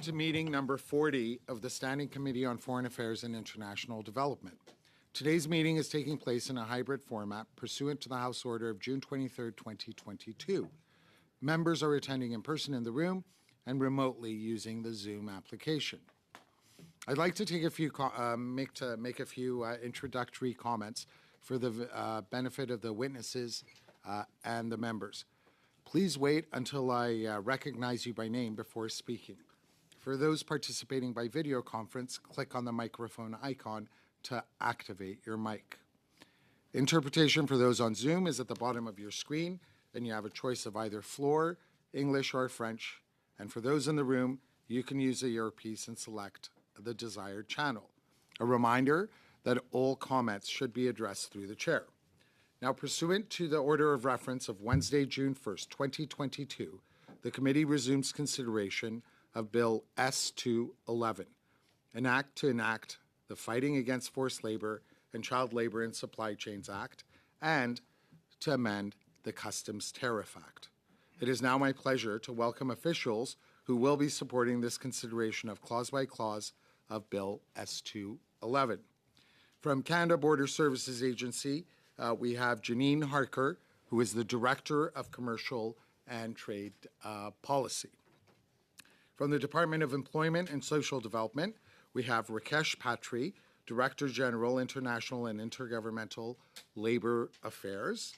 To meeting number 40 of the Standing Committee on Foreign Affairs and International Development. Today's meeting is taking place in a hybrid format pursuant to the House Order of June 23, 2022. Members are attending in person in the room and remotely using the Zoom application. I'd like to take a few make a few introductory comments for the benefit of the witnesses and the members. Please wait until I recognize you by name before speaking. For those participating by video conference, click on the microphone icon to activate your mic. Interpretation for those on Zoom is at the bottom of your screen, and you have a choice of either floor, English, or French. And for those in the room, you can use a earpiece and select the desired channel. A reminder that all comments should be addressed through the chair. Now, pursuant to the order of reference of Wednesday, June 1st, 2022, the committee resumes consideration of Bill S-211, an act to enact the Fighting Against Forced Labor and Child Labor in Supply Chains Act and to amend the Customs Tariff Act. It is now my pleasure to welcome officials who will be supporting this consideration of clause by clause of Bill S-211. From Canada Border Services Agency, we have Janine Harker, who is the Director of Commercial and Trade Policy. From the Department of Employment and Social Development, we have Rakesh Patri, Director General, International and Intergovernmental Labor Affairs.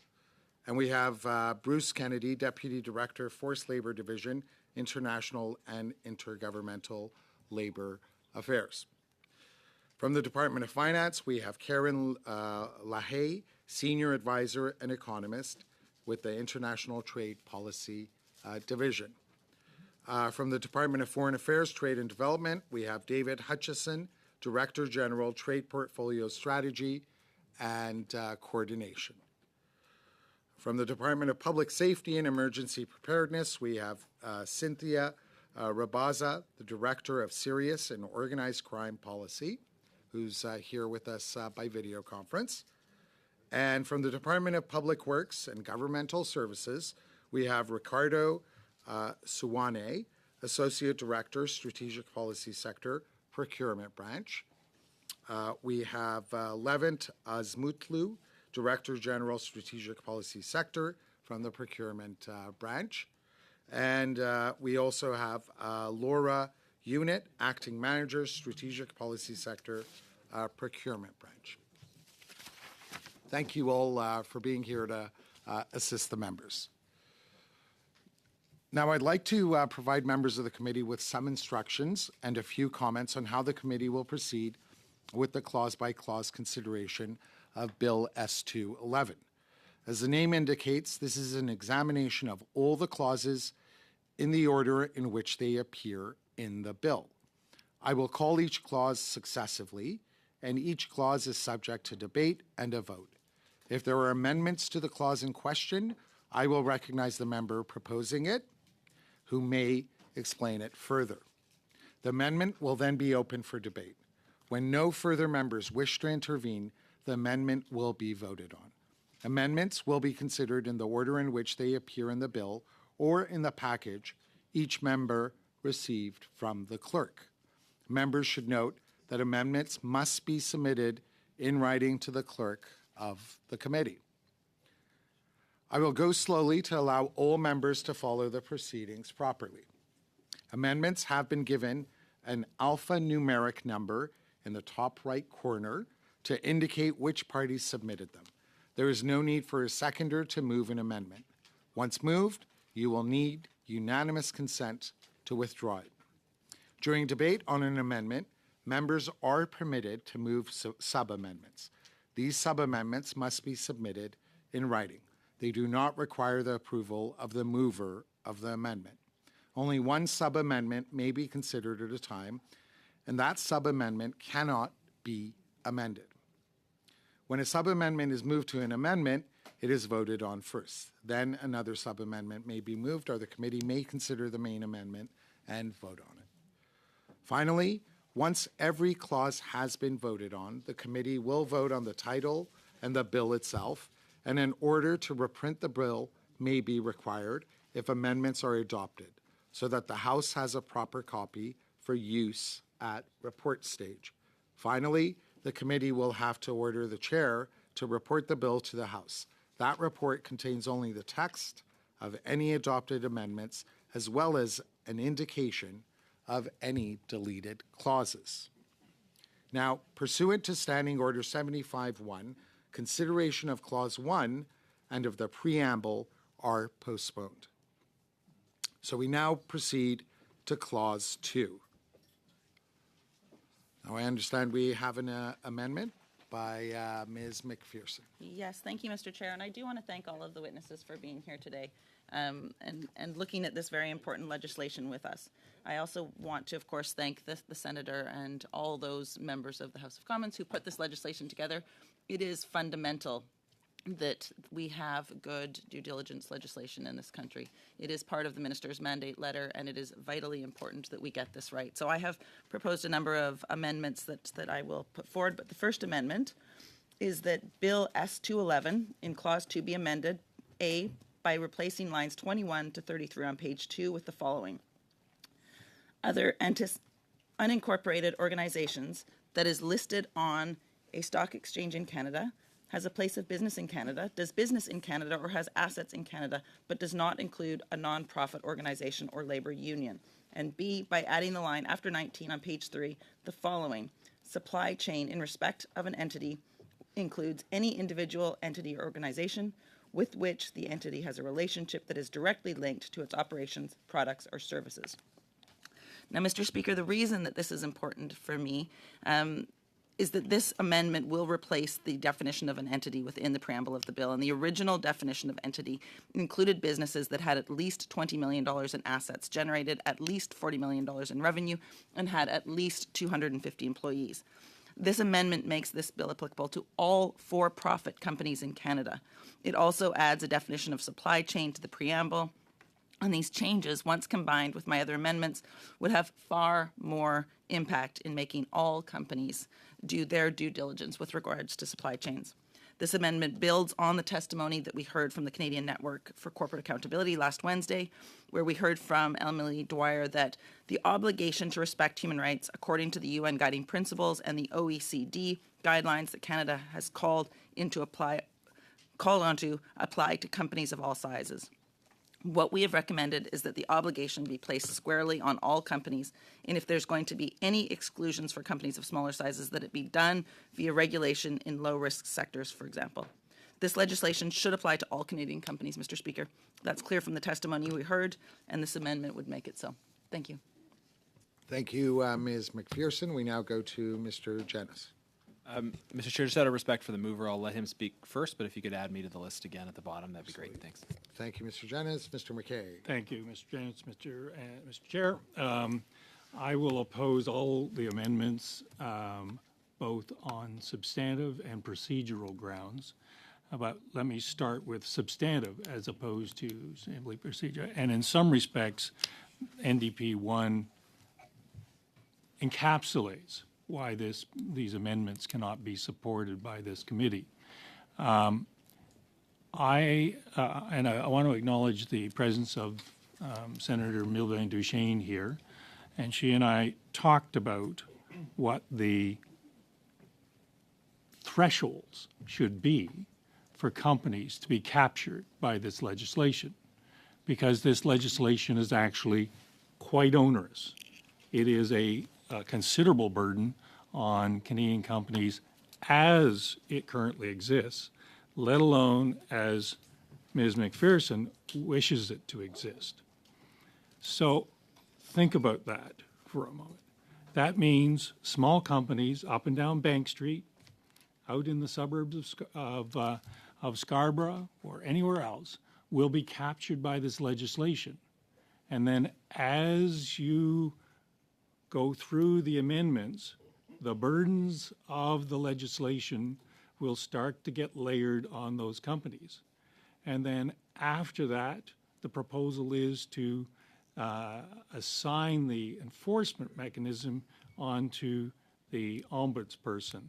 And we have Bruce Kennedy, Deputy Director, Forced Labor Division, International and Intergovernmental Labor Affairs. From the Department of Finance, we have Karen Lahaye, Senior Advisor and Economist with the International Trade Policy Division. From the Department of Foreign Affairs, Trade and Development, we have David Hutchison, Director General, Trade Portfolio Strategy and Coordination. From the Department of Public Safety and Emergency Preparedness, we have Cynthia Rabaza, the Director of Serious and Organized Crime Policy, who's here with us by video conference. And from the Department of Public Works and Governmental Services, we have Ricardo Suwane, Associate Director, Strategic Policy Sector, Procurement Branch. We have Levent Azmutlu, Director General, Strategic Policy Sector from the Procurement Branch. And we also have Laura Unit, Acting Manager, Strategic Policy Sector, Procurement Branch. Thank you all for being here to assist the members. Now, I'd like to provide members of the committee with some instructions and a few comments on how the committee will proceed with the clause-by-clause consideration of Bill S-211. As the name indicates, this is an examination of all the clauses in the order in which they appear in the bill. I will call each clause successively, and each clause is subject to debate and a vote. If there are amendments to the clause in question, I will recognize the member proposing it, who may explain it further. The amendment will then be open for debate. When no further members wish to intervene, the amendment will be voted on. Amendments will be considered in the order in which they appear in the bill or in the package each member received from the clerk. Members should note that amendments must be submitted in writing to the clerk of the committee. I will go slowly to allow all members to follow the proceedings properly. Amendments have been given an alphanumeric number in the top right corner to indicate which party submitted them. There is no need for a seconder to move an amendment. Once moved, you will need unanimous consent to withdraw it. During debate on an amendment, members are permitted to move sub-amendments. These sub-amendments must be submitted in writing. They do not require the approval of the mover of the amendment. Only one sub-amendment may be considered at a time, and that sub-amendment cannot be amended. When a sub-amendment is moved to an amendment, it is voted on first. Then another sub-amendment may be moved, or the committee may consider the main amendment and vote on it. Finally, once every clause has been voted on, the committee will vote on the title and the bill itself, and an order to reprint the bill may be required if amendments are adopted, so that the House has a proper copy for use at report stage. Finally, the committee will have to order the chair to report the bill to the House. That report contains only the text of any adopted amendments as well as an indication of any deleted clauses. Now, pursuant to Standing Order 75-1, consideration of Clause 1 and of the preamble are postponed. So we now proceed to Clause 2. Now, I understand we have an amendment by Ms. McPherson. Yes, thank you, Mr. Chair. And I do want to thank all of the witnesses for being here today and looking at this very important legislation with us. I also want to, of course, thank the Senator and all those members of the House of Commons who put this legislation together. It is fundamental that we have good due diligence legislation in this country. It is part of the minister's mandate letter, and it is vitally important that we get this right. So I have proposed a number of amendments that I will put forward, but the first amendment is that Bill S-211 in Clause 2 be amended, A, by replacing lines 21 to 33 on page 2 with the following. Other unincorporated organizations that is listed on a stock exchange in Canada, has a place of business in Canada, does business in Canada, or has assets in Canada, but does not include a non-profit organization or labor union. And B, by adding the line after 19 on page 3, the following. Supply chain in respect of an entity includes any individual, entity, or organization with which the entity has a relationship that is directly linked to its operations, products, or services. Now, Mr. Speaker, the reason that this is important for me is that this amendment will replace the definition of an entity within the preamble of the bill. And the original definition of entity included businesses that had at least $20 million in assets, generated at least $40 million in revenue, and had at least 250 employees. This amendment makes this bill applicable to all for-profit companies in Canada. It also adds a definition of supply chain to the preamble. And these changes, once combined with my other amendments, would have far more impact in making all companies do their due diligence with regards to supply chains. This amendment builds on the testimony that we heard from the Canadian Network for Corporate Accountability last Wednesday, where we heard from Emily Dwyer that the obligation to respect human rights according to the UN Guiding Principles and the OECD guidelines that Canada has called on to apply to companies of all sizes. What we have recommended is that the obligation be placed squarely on all companies, and if there's going to be any exclusions for companies of smaller sizes, that it be done via regulation in low-risk sectors, for example. This legislation should apply to all Canadian companies, Mr. Speaker. That's clear from the testimony we heard, and this amendment would make it so. Thank you. Thank you, Ms. McPherson. We now go to Mr. Jenness. Mr. Chair, just out of respect for the mover, I'll let him speak first, but if you could add me to the list again at the bottom, that'd be great. Thanks. Thank you, Mr. Jenness. Mr. McKay. Thank you, Mr. Jenness, Mr. Chair. I will oppose all the amendments, both on substantive and procedural grounds. But let me start with substantive as opposed to simply procedure. And in some respects, NDP 1 encapsulates why these amendments cannot be supported by this committee. I want to acknowledge the presence of Senator Mylvain Duchesne here, and she and I talked about what the thresholds should be for companies to be captured by this legislation, because this legislation is actually quite onerous. It is a considerable burden on Canadian companies as it currently exists, let alone as Ms. McPherson wishes it to exist. So think about that for a moment. That means small companies up and down Bank Street, out in the suburbs of Scarborough or anywhere else, will be captured by this legislation. And then as you go through the amendments, the burdens of the legislation will start to get layered on those companies. And then after that, the proposal is to assign the enforcement mechanism onto the ombudsperson.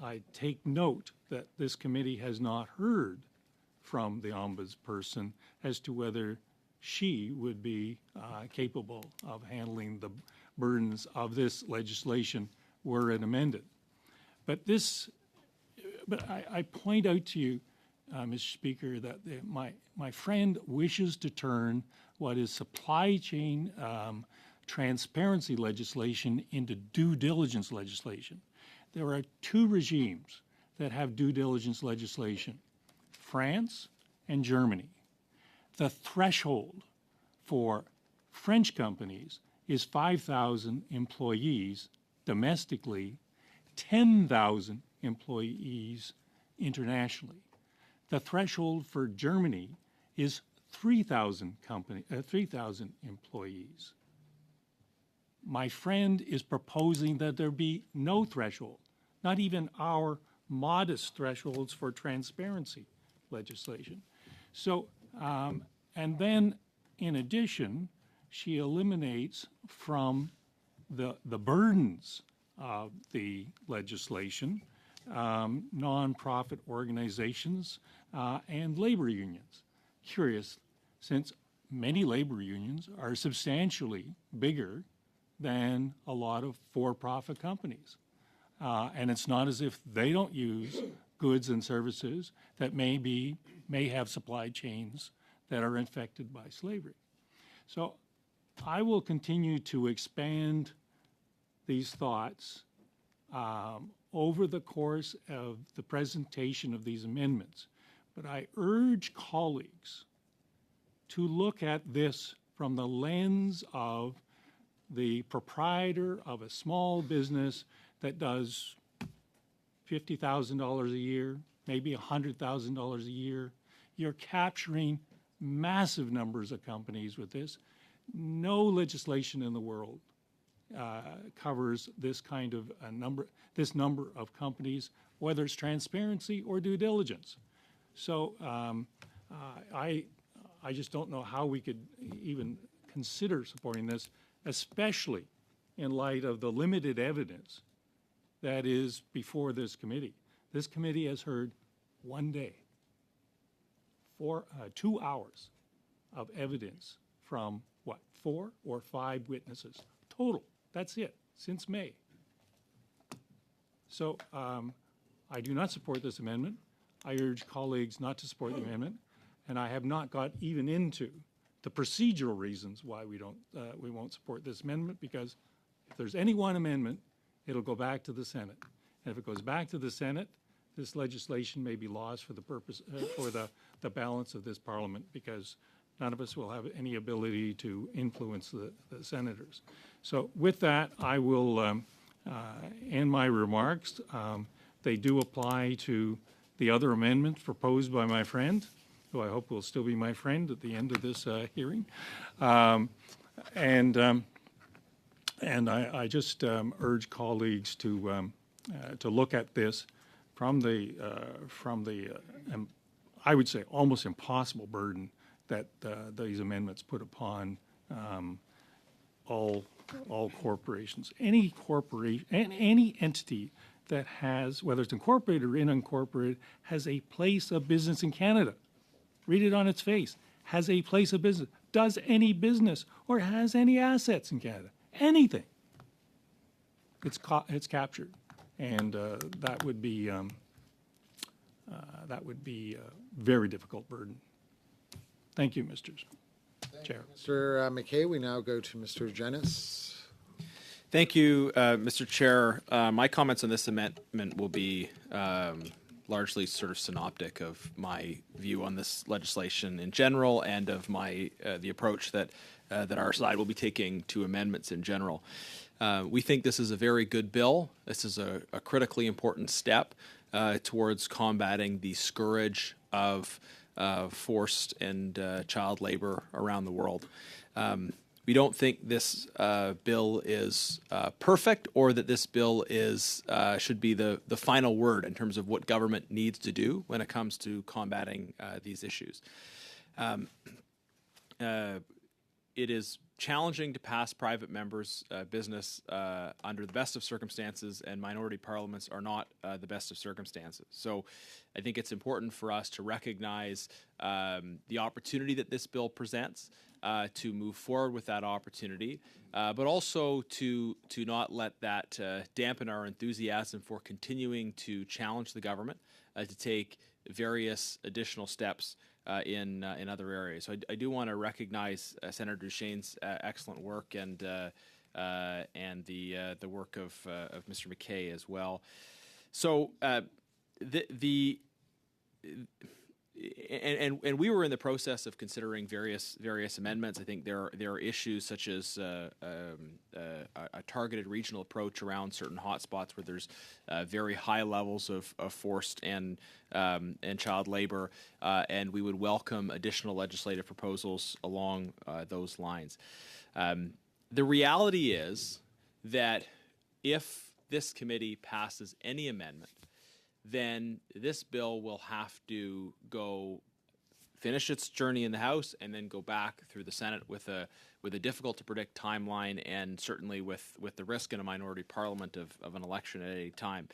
I take note that this committee has not heard from the ombudsperson as to whether she would be capable of handling the burdens of this legislation were it amended. But I point out to you, Mr. Speaker, that my friend wishes to turn what is supply chain transparency legislation into due diligence legislation. There are two regimes that have due diligence legislation, France and Germany. The threshold for French companies is 5,000 employees domestically, 10,000 employees internationally. The threshold for Germany is 3,000 employees. My friend is proposing that there be no threshold, not even our modest thresholds for transparency legislation. So, and then in addition, she eliminates from the burdens of the legislation nonprofit organizations and labor unions. Curious, since many labor unions are substantially bigger than a lot of for-profit companies. And it's not as if they don't use goods and services that may have supply chains that are infected by slavery. So I will continue to expand these thoughts over the course of the presentation of these amendments. But I urge colleagues to look at this from the lens of the proprietor of a small business that does $50,000 a year, maybe $100,000 a year. You're capturing massive numbers of companies with this. No legislation in the world covers this kind of this number of companies, whether it's transparency or due diligence. So I just don't know how we could even consider supporting this, especially in light of the limited evidence that is before this committee. This committee has heard one day, 2 hours of evidence from, 4 or 5 witnesses total. That's it, since May. So I do not support this amendment. I urge colleagues not to support the amendment, and I have not got even into the procedural reasons why we won't support this amendment, because if there's any one amendment, it'll go back to the Senate. And if it goes back to the Senate, this legislation may be lost for the purpose, for the balance of this Parliament, because none of us will have any ability to influence the senators. So with that, I will end my remarks. They do apply to the other amendments proposed by my friend, who I hope will still be my friend at the end of this hearing. And I just urge colleagues to look at this from the I would say almost impossible burden that these amendments put upon all corporations. Any corporation, any entity that has, whether it's incorporated or unincorporated, has a place of business in Canada. Read it on its face. Has a place of business. Does any business or has any assets in Canada. Anything. It's captured, and that would be a very difficult burden. Thank you, Mr. Chair. Mr. McKay, we now go to Mr. Genis. Thank you, Mr. Chair. My comments on this amendment will be largely sort of synoptic of my view on this legislation in general, and of my the approach that our side will be taking to amendments in general. We think this is a very good bill. This is a critically important step towards combating the scourge of forced and child labor around the world. We don't think this bill is perfect, or that this bill is should be the final word in terms of what government needs to do when it comes to combating these issues. it is challenging to pass private members' business under the best of circumstances, and minority parliaments are not the best of circumstances. So I think it's important for us to recognize the opportunity that this bill presents, to move forward with that opportunity, but also to not let that dampen our enthusiasm for continuing to challenge the government to take various additional steps in other areas. So I do want to recognize Senator Duchesne's excellent work and the work of Mr. McKay as well. So and we were in the process of considering various amendments. I think there are issues such as a targeted regional approach around certain hotspots where there's very high levels of forced and child labor, and we would welcome additional legislative proposals along those lines. The reality is that if this committee passes any amendment, then this bill will have to go finish its journey in the House and then go back through the Senate with a difficult to predict timeline, and certainly with the risk in a minority parliament of an election at any time.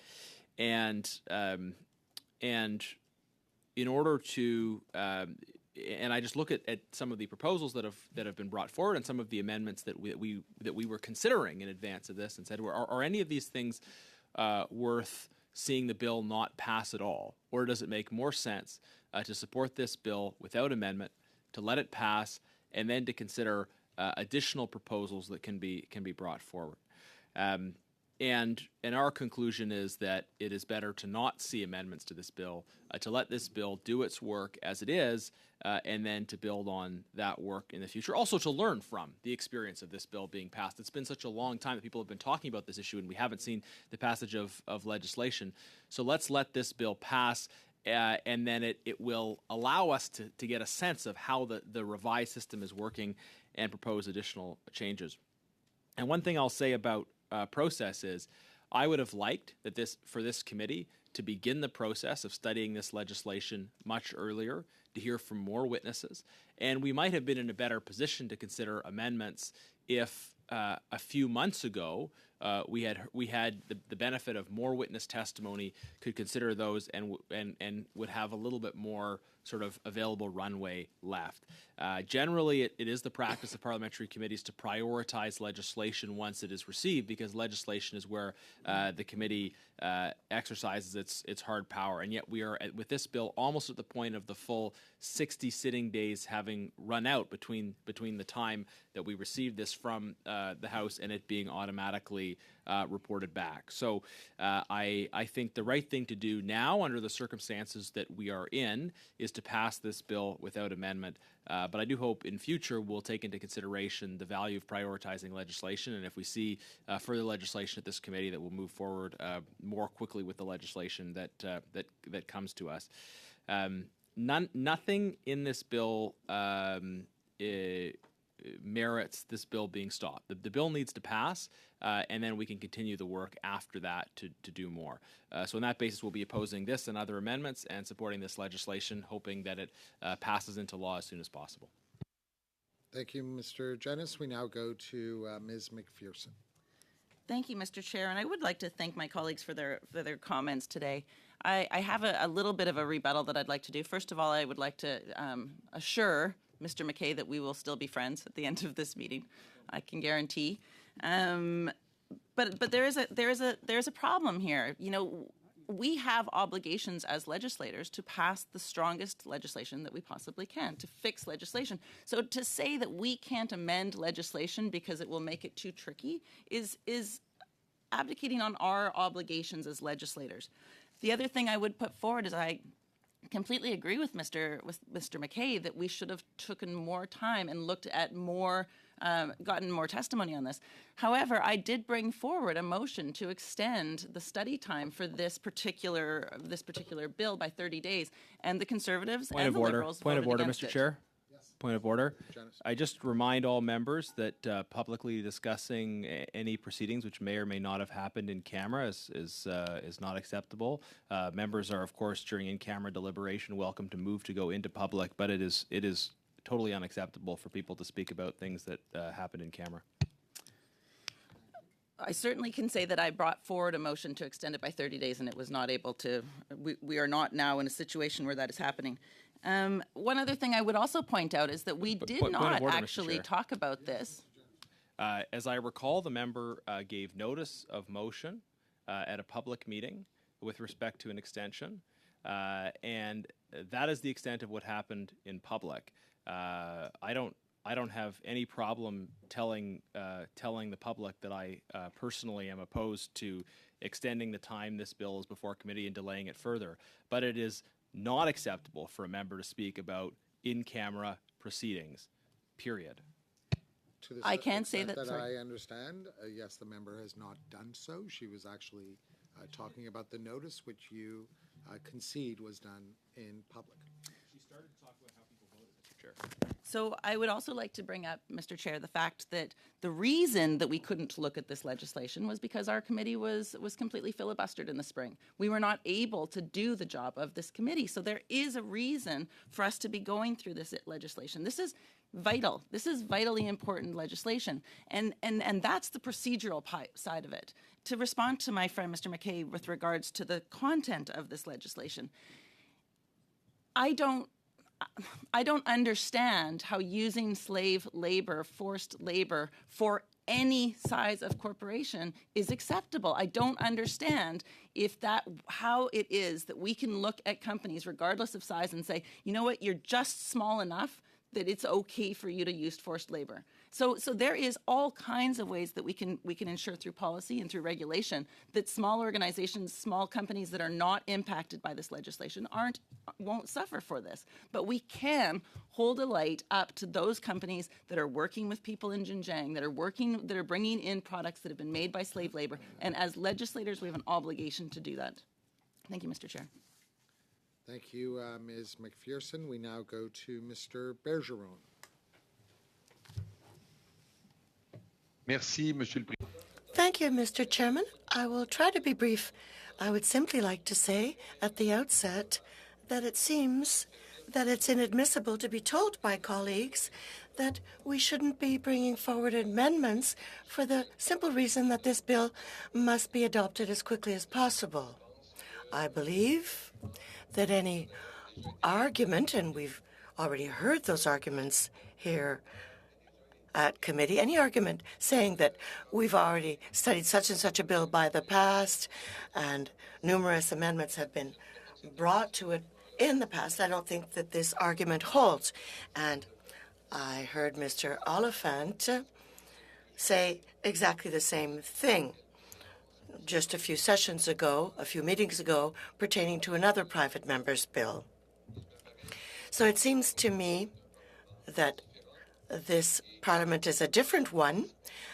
And in order to and I just look at some of the proposals that have been brought forward and some of the amendments that we were considering in advance of this, and said, are any of these things worth seeing the bill not pass at all, or does it make more sense to support this bill without amendment, to let it pass, and then to consider additional proposals that can be brought forward? And our conclusion is that it is better to not see amendments to this bill, to let this bill do its work as it is, and then to build on that work in the future. Also to learn from the experience of this bill being passed. It's been such a long time that people have been talking about this issue, and we haven't seen the passage of legislation. So let's let this bill pass, and then it will allow us to get a sense of how the revised system is working and propose additional changes. And one thing I'll say about process is, I would have liked that for this committee to begin the process of studying this legislation much earlier, to hear from more witnesses, and we might have been in a better position to consider amendments if a few months ago we had the benefit of more witness testimony, could consider those, and would have a little bit more sort of available runway left. Generally, it is the practice of parliamentary committees to prioritize legislation once it is received, because legislation is where the committee exercises its hard power. And yet we are, with this bill, almost at the point of the full 60 sitting days having run out between the time that we received this from the House and it being automatically reported back. So I think the right thing to do now, under the circumstances that we are in, is to pass this bill without amendment. But I do hope in future we'll take into consideration the value of prioritizing legislation, and if we see further legislation at this committee, that will move forward more quickly with the legislation that comes to us. Nothing in this bill merits this bill being stopped. The bill needs to pass, and then we can continue the work after that to do more. So on that basis, we'll be opposing this and other amendments and supporting this legislation, hoping that it passes into law as soon as possible. Thank you, Mr. Jennis. We now go to Ms. McPherson. Thank you, Mr. Chair, and I would like to thank my colleagues for their comments today. I have a little bit of a rebuttal that I'd like to do. First of all, I would like to assure Mr. McKay that we will still be friends at the end of this meeting. I can guarantee. But there is a problem here. You know, we have obligations as legislators to pass the strongest legislation that we possibly can, to fix legislation. So to say that we can't amend legislation because it will make it too tricky is abdicating on our obligations as legislators. The other thing I would put forward is I completely agree with Mr. McKay that we should have taken more time and looked at more, gotten more testimony on this. However, I did bring forward a motion to extend the study time for this particular bill by 30 days, and the Conservatives and the Liberals voted against it. Mr. Chair. Point of order. Janice. I just remind all members that publicly discussing any proceedings which may or may not have happened in camera is not acceptable. Members are, of course, during in-camera deliberation, welcome to move to go into public, but it is totally unacceptable for people to speak about things that happened in camera. I certainly can say that I brought forward a motion to extend it by 30 days and it was not able to. We are not now in a situation where that is happening. One other thing I would also point out is that we did point of not order, Mr. actually Chair. talk about this. As I recall, the member gave notice of motion at a public meeting with respect to an extension, and that is the extent of what happened in public. I don't have any problem telling the public that I personally am opposed to extending the time this bill is before committee and delaying it further. But it is not acceptable for a member to speak about in-camera proceedings, period. To the I can say extent that- sorry. I understand, yes, the member has not done so. She was actually talking about the notice, which you concede was done in public. She started to talk about how people voted, Mr. Chair. So I would also like to bring up, Mr. Chair, the fact that the reason that we couldn't look at this legislation was because our committee was completely filibustered in the spring. We were not able to do the job of this committee. So there is a reason for us to be going through this legislation. This is vital. This is vitally important legislation. And that's the procedural side of it. To respond to my friend, Mr. McKay, with regards to the content of this legislation, I don't understand how using slave labor, forced labor, for any size of corporation is acceptable. I don't understand how it is that we can look at companies regardless of size and say, you know what, you're just small enough that it's okay for you to use forced labor. So there is all kinds of ways that we can ensure through policy and through regulation that small organizations, small companies that are not impacted by this legislation won't suffer for this. But we can hold a light up to those companies that are working with people in Xinjiang, that are bringing in products that have been made by slave labor. And as legislators, we have an obligation to do that. Thank you, Mr. Chair. Thank you, Ms. McPherson. We now go to Mr. Bergeron. Merci, Monsieur le Président. Thank you, Mr. Chairman. I will try to be brief. I would simply like to say at the outset that it seems that it's inadmissible to be told by colleagues that we shouldn't be bringing forward amendments for the simple reason that this bill must be adopted as quickly as possible. I believe that any argument, and we've already heard those arguments here at committee, any argument saying that we've already studied such and such a bill by the past and numerous amendments have been brought to it in the past, I don't think that this argument holds. And I heard Mr. Oliphant say exactly the same thing just a few meetings ago, pertaining to another private member's bill. So it seems to me that this Parliament is a different one,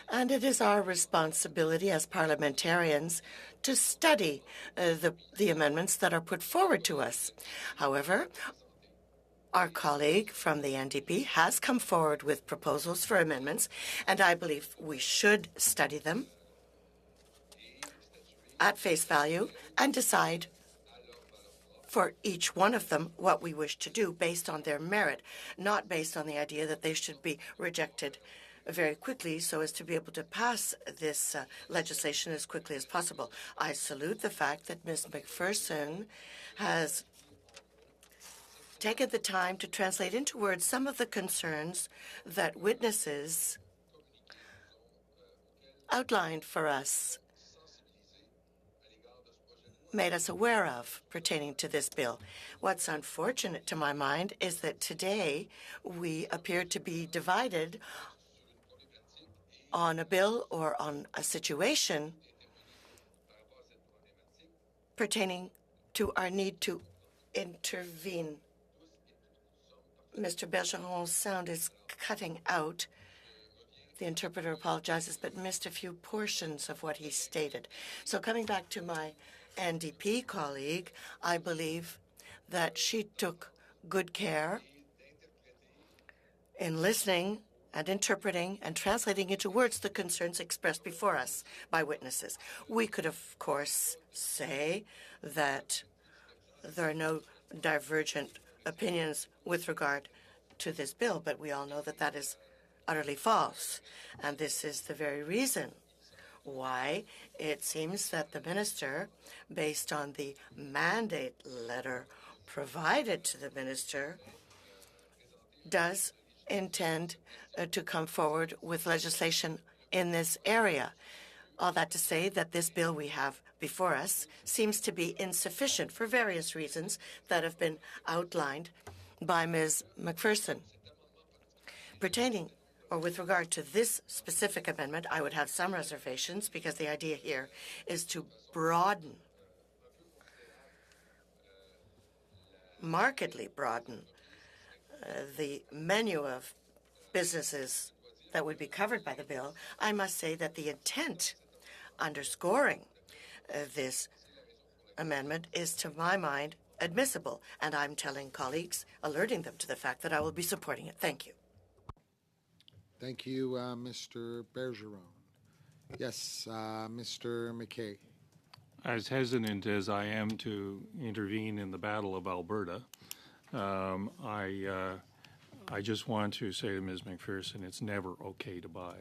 and it is our responsibility as parliamentarians to study the amendments that are put forward to us. However, our colleague from the NDP has come forward with proposals for amendments, and I believe we should study them at face value and decide for each one of them what we wish to do based on their merit, not based on the idea that they should be rejected very quickly so as to be able to pass this legislation as quickly as possible. I salute the fact that Ms. McPherson has taken the time to translate into words some of the concerns that witnesses outlined for us, made us aware of pertaining to this bill. What's unfortunate to my mind is that today we appear to be divided on a bill or on a situation pertaining to our need to intervene. Mr. Bergeron's sound is cutting out. The interpreter apologizes, but missed a few portions of what he stated. So coming back to my NDP colleague, I believe that she took good care in listening and interpreting and translating into words the concerns expressed before us by witnesses. We could, of course, say that there are no divergent opinions with regard to this bill, but we all know that that is utterly false. And this is the very reason why it seems that the minister, based on the mandate letter provided to the minister, does intend to come forward with legislation in this area. All that to say that this bill we have before us seems to be insufficient for various reasons that have been outlined by Ms. McPherson. Pertaining or with regard to this specific amendment, I would have some reservations because the idea here is to broaden, markedly broaden the menu of businesses that would be covered by the bill. I must say that the intent underscoring this amendment is, to my mind, admissible, and I'm telling colleagues, alerting them to the fact that I will be supporting it. Thank you. Thank you, Mr. Bergeron. Yes, Mr. McKay. As hesitant as I am to intervene in the Battle of Alberta, I just want to say to Ms. McPherson, it's never okay to buy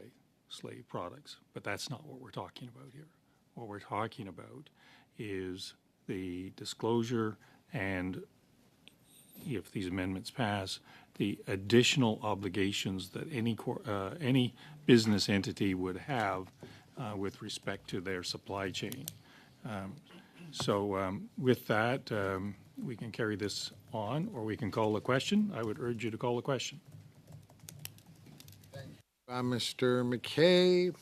slave products, but that's not what we're talking about here. What we're talking about is the disclosure and, if these amendments pass, the additional obligations that any business entity would have with respect to their supply chain. So with that, we can carry this on, or we can call a question. I would urge you to call a question. Mr. McKay.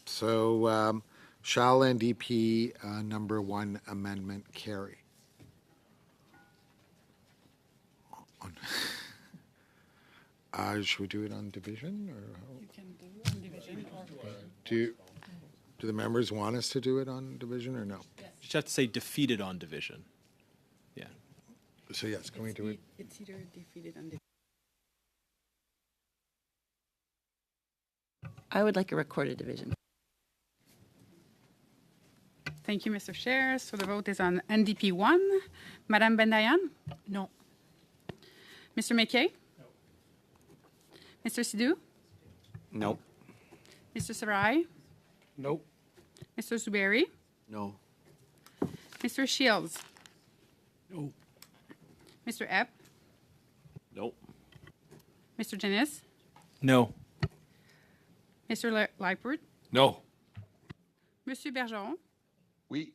So shall NDP number 1 amendment carry? Should we do it on division, or how? You can do it on division or Do the members want us to do it on division or no? You just have to say defeated on division. Yeah. So yes, can we do it? it's either defeated on division. I would like a recorded division. Thank you, Mr. Chair. So the vote is on NDP 1. Madame Bendayan? No. Mr. McKay? No. Mr. Sidhu? No. Mr. Sarai? Nope. Mr. Zuberi? No. Mr. Shields? No. Mr. Epp? Nope. Mr. Janis? No. Mr. Leipert? No. Monsieur Bergeron? Oui.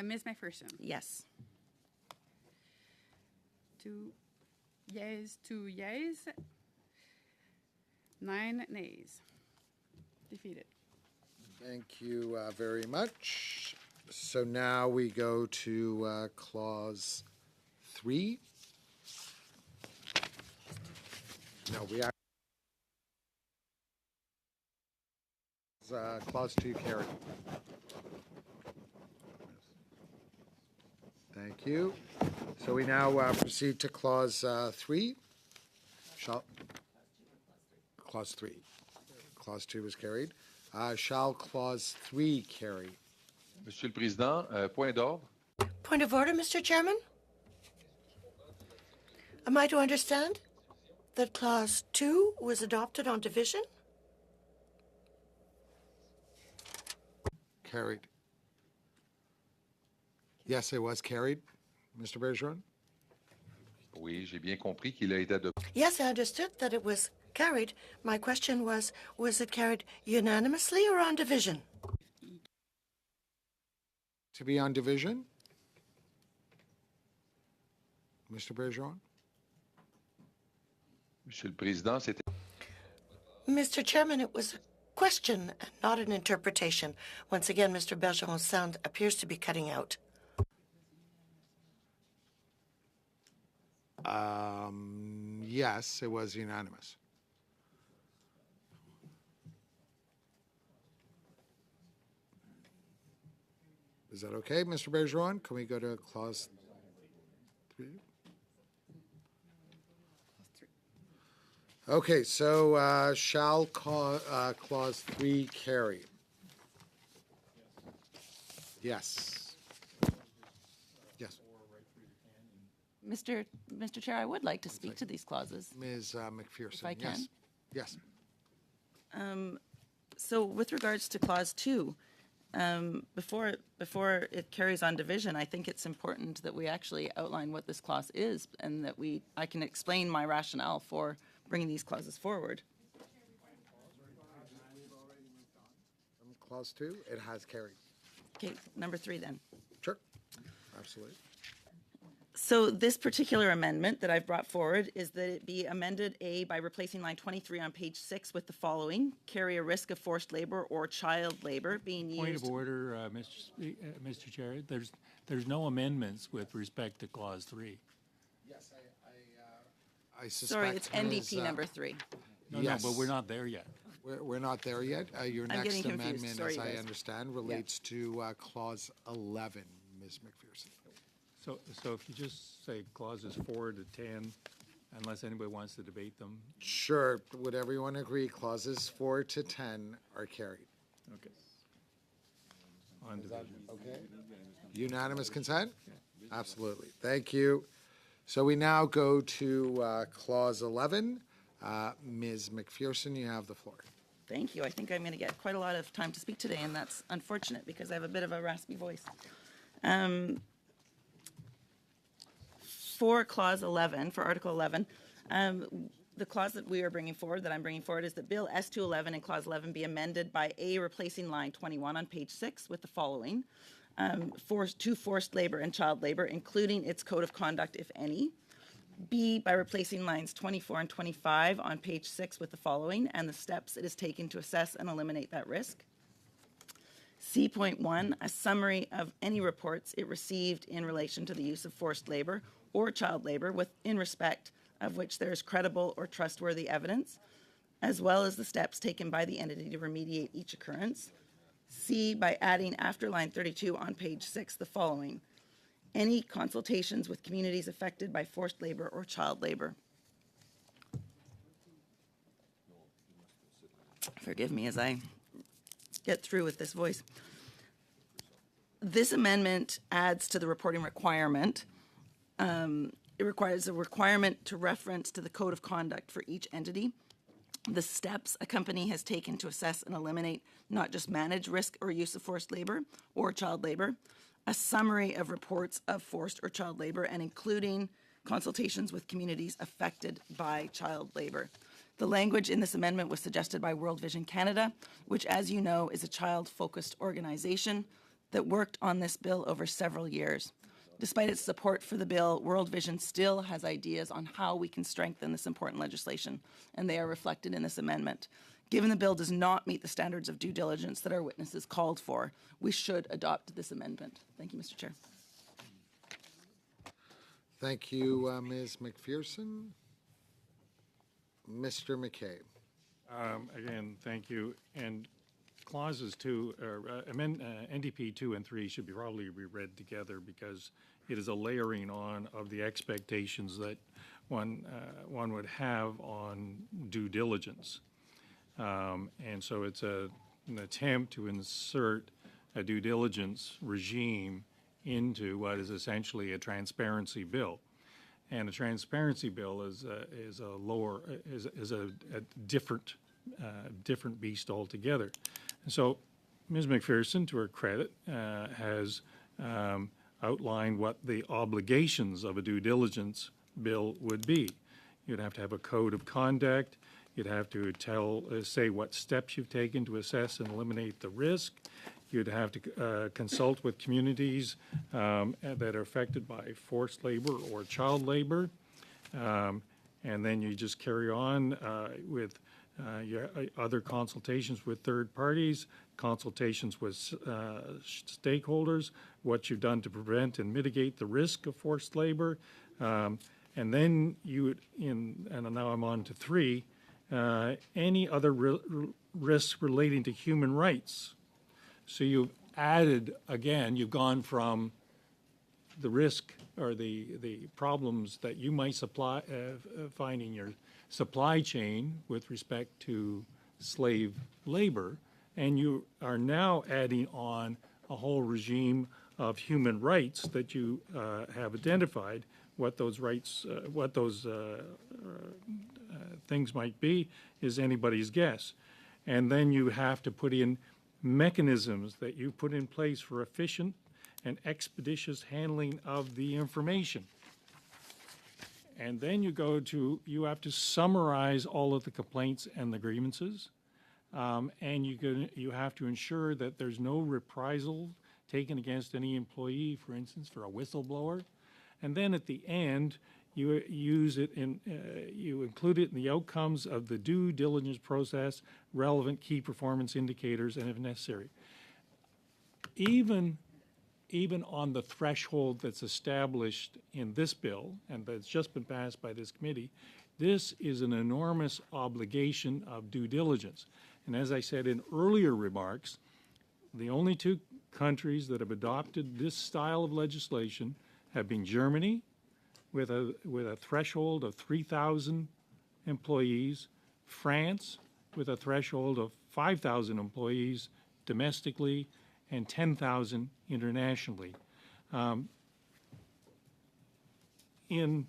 Ms. McPherson? Yes. 2 yeas, 9 nays. Defeated. Thank you very much. So now we go to clause 3. No, we are. Clause 2 carried. Thank you. So we now proceed to clause 3. Clause 3. Clause 2 was carried. Shall clause 3 carry? Monsieur le Président, point d'ordre. Point of order, Mr. Chairman? Am I to understand that Clause 2 was adopted on division? Carried. Yes, it was carried. Mr. Bergeron? Oui, j'ai bien compris qu'il a été adopté. Yes, I understood that it was carried. My question was it carried unanimously or on division? To be on division? Mr. Bergeron? Monsieur le Président, c'était Mr. Chairman, it was a question and not an interpretation. Once again, Mr. Bergeron's sound appears to be cutting out. Yes, it was unanimous. Is that okay, Mr. Bergeron? Can we go to clause 3? Okay, so shall clause 3 carry? Yes. Yes. Mr. Chair, I would like to speak to these clauses. Ms. McPherson. I can? Yes. So with regards to clause 2, before it carries on division, I think it's important that we actually outline what this clause is and that I can explain my rationale for bringing these clauses forward. Clause 2, it has carried. Okay, number 3 then. Sure. Absolutely. So this particular amendment that I've brought forward is that it be amended by replacing line 23 on page 6 with the following: carry a risk of forced labor or child labor being used. Point of order, Mr. Chair, there's no amendments with respect to Clause 3. Yes, I suspect. Sorry, it's Ms., NDP number 3. No, Yes. but we're not there yet. We're not there yet. Your I'm next getting confused. amendment, Sorry, as you I guys. understand, relates to Clause 11, Ms. McPherson. So if you just say clauses 4 to 10, unless anybody wants to debate them, Sure. Would everyone agree clauses 4 to 10 are carried? okay. On division. Okay. Unanimous consent? Absolutely. Thank you. So we now go to Clause 11. Ms. McPherson, you have the floor. Thank you. I think I'm going to get quite a lot of time to speak today, and that's unfortunate because I have a bit of a raspy voice. For Clause 11, for Article 11, the clause that we are bringing forward, that I'm bringing forward, is that Bill S-211 and Clause 11 be amended by A, replacing line 21 on page 6 with the following: to forced labor and child labor, including its code of conduct, if any. B, by replacing lines 24 and 25 on page 6 with the following, and the steps it is taken to assess and eliminate that risk. C.1, a summary of any reports it received in relation to the use of forced labor or child labor in respect of which there is credible or trustworthy evidence, as well as the steps taken by the entity to remediate each occurrence. C, by adding after line 32 on page 6 the following: any consultations with communities affected by forced labor or child labor. Forgive me as I get through with this voice. This amendment adds to the reporting requirement. It requires a requirement to reference to the code of conduct for each entity, the steps a company has taken to assess and eliminate, not just manage risk or use of forced labor or child labor, a summary of reports of forced or child labor, and including consultations with communities affected by child labor. The language in this amendment was suggested by World Vision Canada, which, as you know, is a child-focused organization that worked on this bill over several years. Despite its support for the bill, World Vision still has ideas on how we can strengthen this important legislation, and they are reflected in this amendment. Given the bill does not meet the standards of due diligence that our witnesses called for, we should adopt this amendment. Thank you, Mr. Chair. Thank you, Ms. McPherson. Mr. McKay. Again, thank you. And clauses 2, NDP 2 and 3 should probably be read together because it is a layering on of the expectations that one would have on due diligence. And so it's an attempt to insert a due diligence regime into what is essentially a transparency bill. And a transparency bill is a different beast altogether. And so Ms. McPherson, to her credit, has outlined what the obligations of a due diligence bill would be. You'd have to have a code of conduct. You'd have to say what steps you've taken to assess and eliminate the risk. You'd have to consult with communities that are affected by forced labor or child labor. And then you just carry on with your other consultations with third parties, consultations with stakeholders, what you've done to prevent and mitigate the risk of forced labor. And then and now I'm on to 3, any other risks relating to human rights. So you've added, again, you've gone from the risk or the problems that you might find in your supply chain with respect to slave labor, and you are now adding on a whole regime of human rights that you have identified, what those rights, what those things might be is anybody's guess. And then you have to put in mechanisms that you put in place for efficient and expeditious handling of the information. And then you have to summarize all of the complaints and the grievances. And you have to ensure that there's no reprisal taken against any employee, for instance, for a whistleblower. And then at the end, you include it in the outcomes of the due diligence process, relevant key performance indicators, and if necessary. Even on the threshold that's established in this bill and that's just been passed by this committee, this is an enormous obligation of due diligence. And as I said in earlier remarks, the only two countries that have adopted this style of legislation have been Germany, with a threshold of 3,000 employees, France, with a threshold of 5,000 employees domestically, and 10,000 internationally. In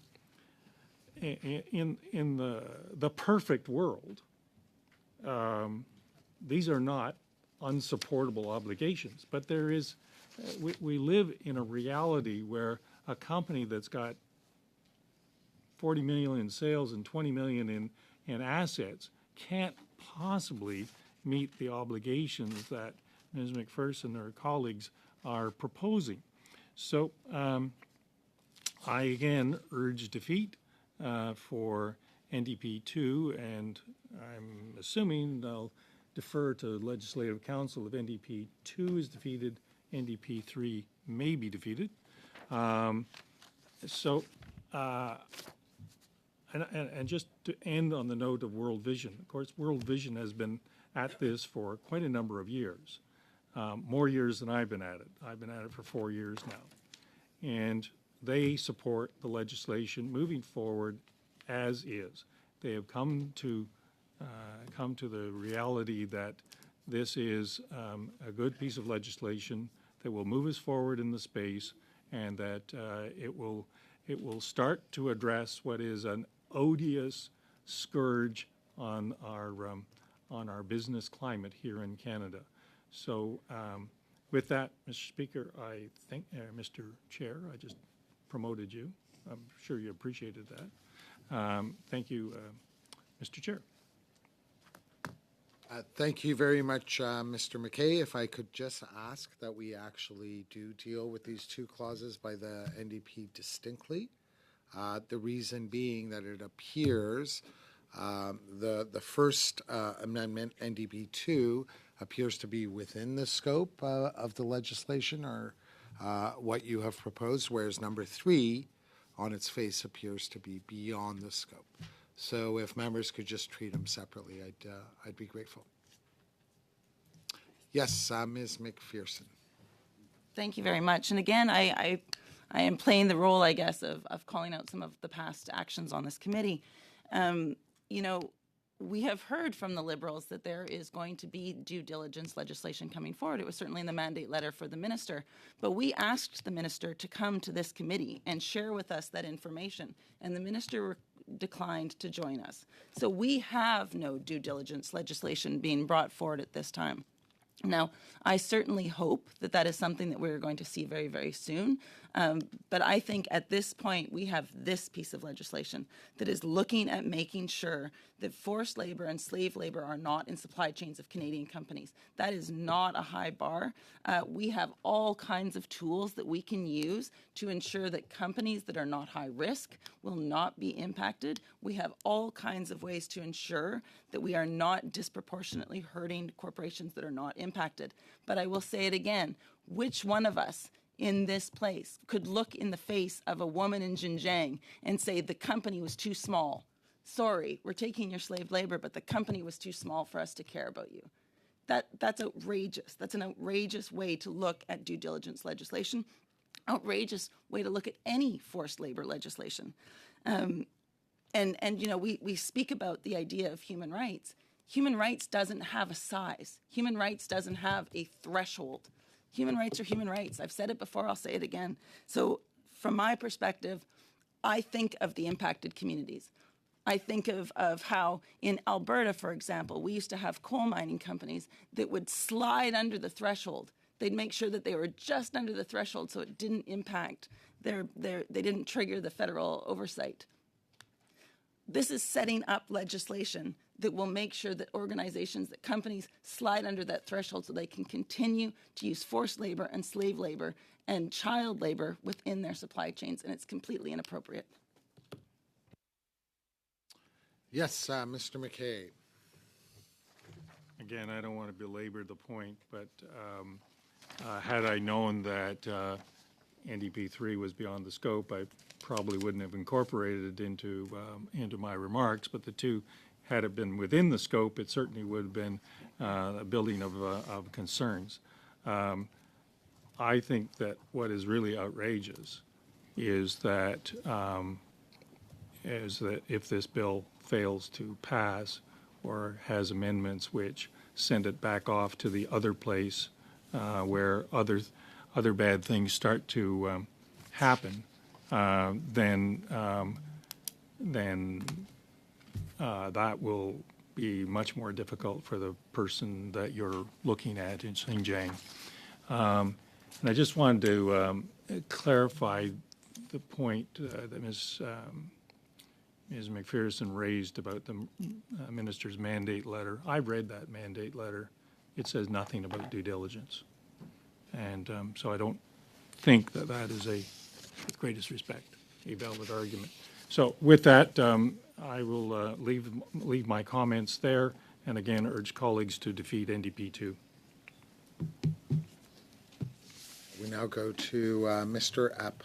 the perfect world, these are not unsupportable obligations, but there is, we live in a reality where a company that's got 40 million in sales and 20 million in assets can't possibly meet the obligations that Ms. McPherson and her colleagues are proposing. So I again urge defeat for NDP 2, and I'm assuming they'll defer to Legislative Council if NDP 2 is defeated, NDP 3 may be defeated. And just to end on the note of World Vision, of course, World Vision has been at this for quite a number of years, more years than I've been at it. I've been at it for 4 years now. And they support the legislation moving forward as is. They have come to the reality that this is a good piece of legislation that will move us forward in the space, and that it will start to address what is an odious scourge on our business climate here in Canada. So with that, Mr. Speaker, I think, Mr. Chair, I just promoted you. I'm sure you appreciated that. Thank you, Mr. Chair. Thank you very much, Mr. McKay. If I could just ask that we actually do deal with these two clauses by the NDP distinctly. The reason being that it appears the first amendment, NDP 2, appears to be within the scope of the legislation or what you have proposed, whereas number 3 on its face appears to be beyond the scope. So if members could just treat them separately, I'd be grateful. Yes, Ms. McPherson. Thank you very much. And again, I am playing the role, I guess, of calling out some of the past actions on this committee. You know, we have heard from the Liberals that there is going to be due diligence legislation coming forward. It was certainly in the mandate letter for the minister. But we asked the minister to come to this committee and share with us that information, and the minister declined to join us. So we have no due diligence legislation being brought forward at this time. Now, I certainly hope that that is something that we're going to see very, very soon. But I think at this point, we have this piece of legislation that is looking at making sure that forced labor and slave labor are not in supply chains of Canadian companies. That is not a high bar. We have all kinds of tools that we can use to ensure that companies that are not high risk will not be impacted. We have all kinds of ways to ensure that we are not disproportionately hurting corporations that are not impacted. But I will say it again, which one of us in this place could look in the face of a woman in Xinjiang and say the company was too small? Sorry, we're taking your slave labor, but the company was too small for us to care about you. That's outrageous. That's an outrageous way to look at due diligence legislation, outrageous way to look at any forced labor legislation. And you know, we speak about the idea of human rights. Human rights doesn't have a size. Human rights doesn't have a threshold. Human rights are human rights. I've said it before, I'll say it again. So from my perspective, I think of the impacted communities. I think of how in Alberta, for example, we used to have coal mining companies that would slide under the threshold. They'd make sure that they were just under the threshold so it didn't impact they didn't trigger the federal oversight. This is setting up legislation that will make sure that organizations, that companies slide under that threshold so they can continue to use forced labor and slave labor and child labor within their supply chains, and it's completely inappropriate. Yes, Mr. McKay. Again, I don't want to belabor the point, but had I known that NDP 3 was beyond the scope, I probably wouldn't have incorporated it into my remarks. But the two, had it been within the scope, it certainly would have been a building of concerns. I think that what is really outrageous is that if this bill fails to pass or has amendments which send it back off to the other place where other bad things start to happen, then that will be much more difficult for the person that you're looking at in Xinjiang. And I just wanted to clarify the point that Ms. McPherson raised about the minister's mandate letter. I read that mandate letter. It says nothing about due diligence. And so I don't think that that is with greatest respect, a valid argument. So with that, I will leave my comments there and again urge colleagues to defeat NDP 2. We now go to Mr. Epp.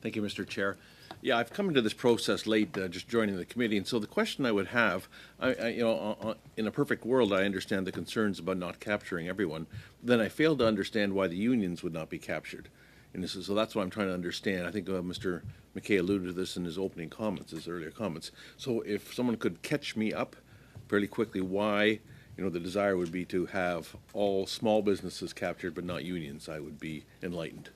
Thank you, Mr. Chair. Yeah, I've come into this process late, just joining the committee, and so the question I would have, in a perfect world, I understand the concerns about not capturing everyone. Then I fail to understand why the unions would not be captured. And so that's what I'm trying to understand. I think Mr. McKay alluded to this in his opening comments, his earlier comments. So if someone could catch me up fairly quickly, why the desire would be to have all small businesses captured but not unions, I would be enlightened.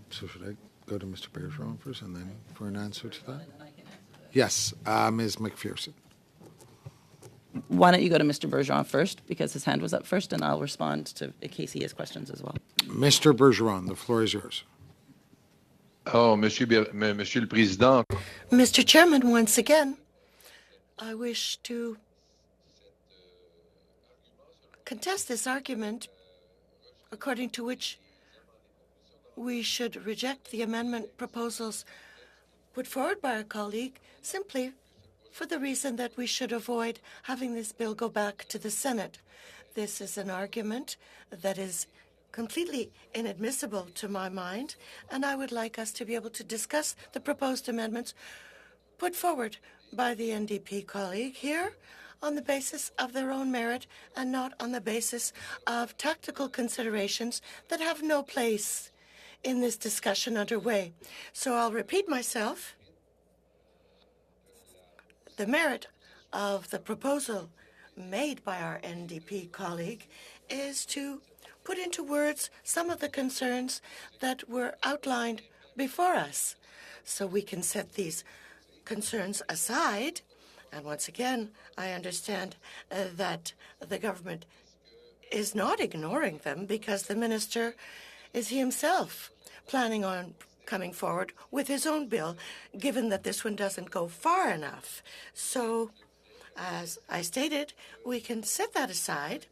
So should I go to Mr. Bergeron first and then for an answer to that? Yes, Ms. McPherson. Why don't you go to Mr. Bergeron first, because his hand was up first, and I'll respond to in case he has questions as well. Mr. Bergeron, the floor is yours. Oh, Monsieur le Président. Mr. Chairman, once again, I wish to contest this argument according to which we should reject the amendment proposals put forward by our colleague simply for the reason that we should avoid having this bill go back to the Senate. This is an argument that is completely inadmissible to my mind, and I would like us to be able to discuss the proposed amendments put forward by the NDP colleague here on the basis of their own merit and not on the basis of tactical considerations that have no place in this discussion underway. So I'll repeat myself. The merit of the proposal made by our NDP colleague is to put into words some of the concerns that were outlined before us, so we can set these concerns aside. And once again, I understand that the government is not ignoring them because the minister is he himself planning on coming forward with his own bill, given that this one doesn't go far enough. So, as I stated, we can set that aside.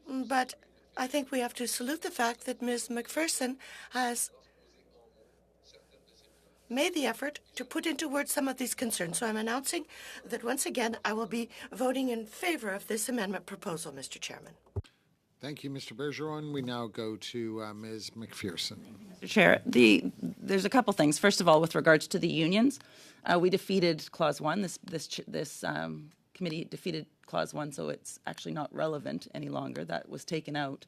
But I think we have to salute the fact that Ms. McPherson has made the effort to put into words some of these concerns. So I'm announcing that once again I will be voting in favor of this amendment proposal, Mr. Chairman. Thank you, Mr. Bergeron. We now go to Ms. McPherson. Mr. Chair, there's a couple things. First of all, with regards to the unions, we defeated Clause 1. This committee defeated Clause 1, so it's actually not relevant any longer. That was taken out.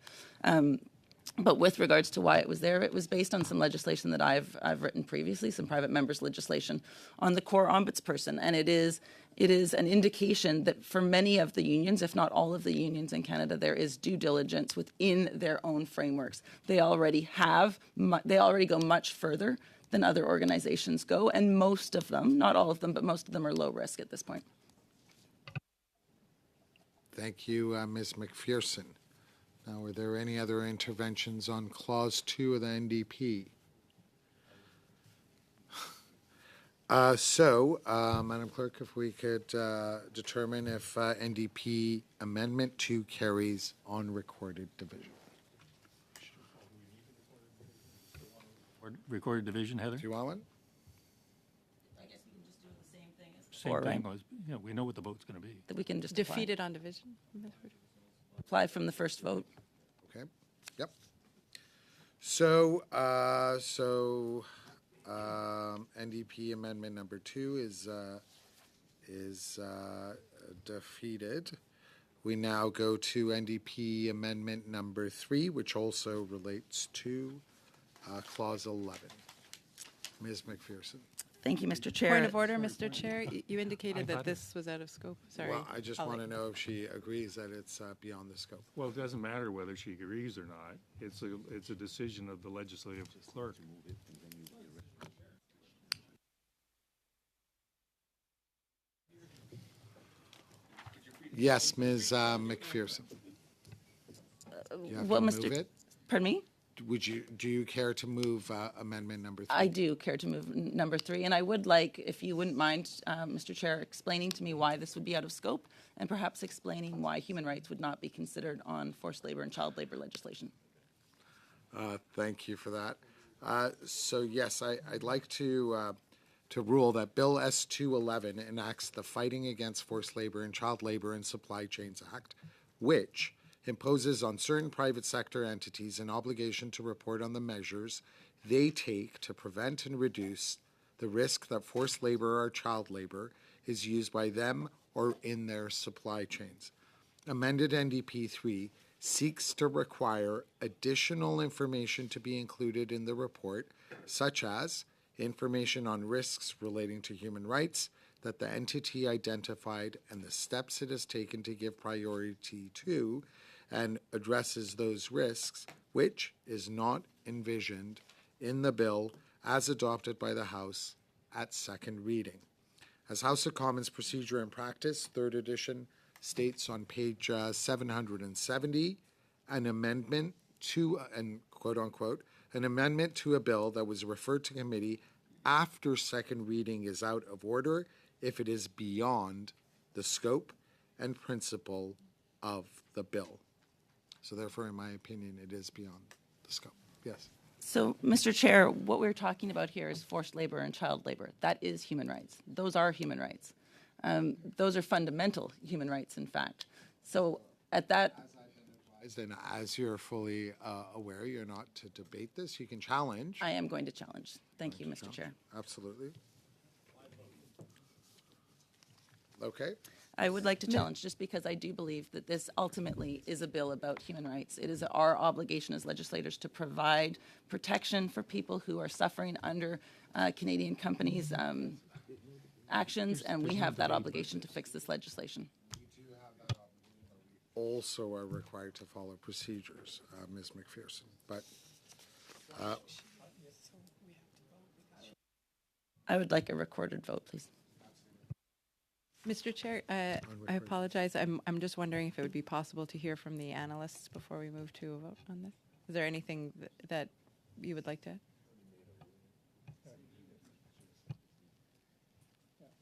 But with regards to why it was there, it was based on some legislation that I've written previously, some private members' legislation on the core ombudsperson, and it is an indication that for many of the unions, if not all of the unions in Canada, there is due diligence within their own frameworks. They already go much further than other organizations go, and most of them, not all of them, but most of them are low risk at this point. Thank you, Ms. McPherson. Now, are there any other interventions on Clause 2 of the NDP? Madam Clerk, if we could determine if NDP Amendment 2 carries on recorded division. Recorded division, Heather? Do you want one? I guess we can just do the same thing as Same before, thing. right? Yeah, we know what the vote's going to be. That we can just Defeated on division? apply from the first vote. Okay. Yep. So, NDP Amendment number 2 is defeated. We now go to NDP Amendment number 3, which also relates to Clause 11. Ms. McPherson. Thank you, Mr. Chair. Point of order, Mr. Chair. You indicated that this was out of scope. Sorry. Well, I just I'll want to let- know if she agrees that it's beyond the scope. Well, it doesn't matter whether she agrees or not. It's a decision of the legislative clerk. Yes, Ms. McPherson. You have Well, to Mr. move it? Pardon me? Do you care to move amendment number 3? I do care to move number 3, and I would like, if you wouldn't mind, Mr. Chair, explaining to me why this would be out of scope, and perhaps explaining why human rights would not be considered on forced labor and child labor legislation. Thank you for that. So yes, I'd like to rule that Bill S211 enacts the Fighting Against Forced Labor and Child Labor in Supply Chains Act, which imposes on certain private sector entities an obligation to report on the measures they take to prevent and reduce the risk that forced labor or child labor is used by them or in their supply chains. Amended NDP 3 seeks to require additional information to be included in the report, such as information on risks relating to human rights that the entity identified and the steps it has taken to give priority to, and addresses those risks, which is not envisioned in the bill as adopted by the House at second reading. As House of Commons Procedure and Practice, 3rd edition, states on page 770, an amendment to, and quote unquote, an amendment to a bill that was referred to committee after second reading is out of order if it is beyond the scope and principle of the bill. So therefore, in my opinion, it is beyond the scope. Yes. So, Mr. Chair, what we're talking about here is forced labor and child labor. That is human rights. Those are human rights. Those are fundamental human rights, in fact. So at that... And as you're fully aware, you're not to debate this. You can challenge. I am going to challenge. Thank you, Mr. Chair. Absolutely. Okay. I would like to challenge, just because I do believe that this ultimately is a bill about human rights. It is our obligation as legislators to provide protection for people who are suffering under Canadian companies' actions, and we have that obligation to fix this legislation. Also are required to follow procedures, Ms. McPherson. But I would like a recorded vote, please. Mr. Chair, I apologize. I'm just wondering if it would be possible to hear from the analysts before we move to a vote on this. Is there anything that you would like to add?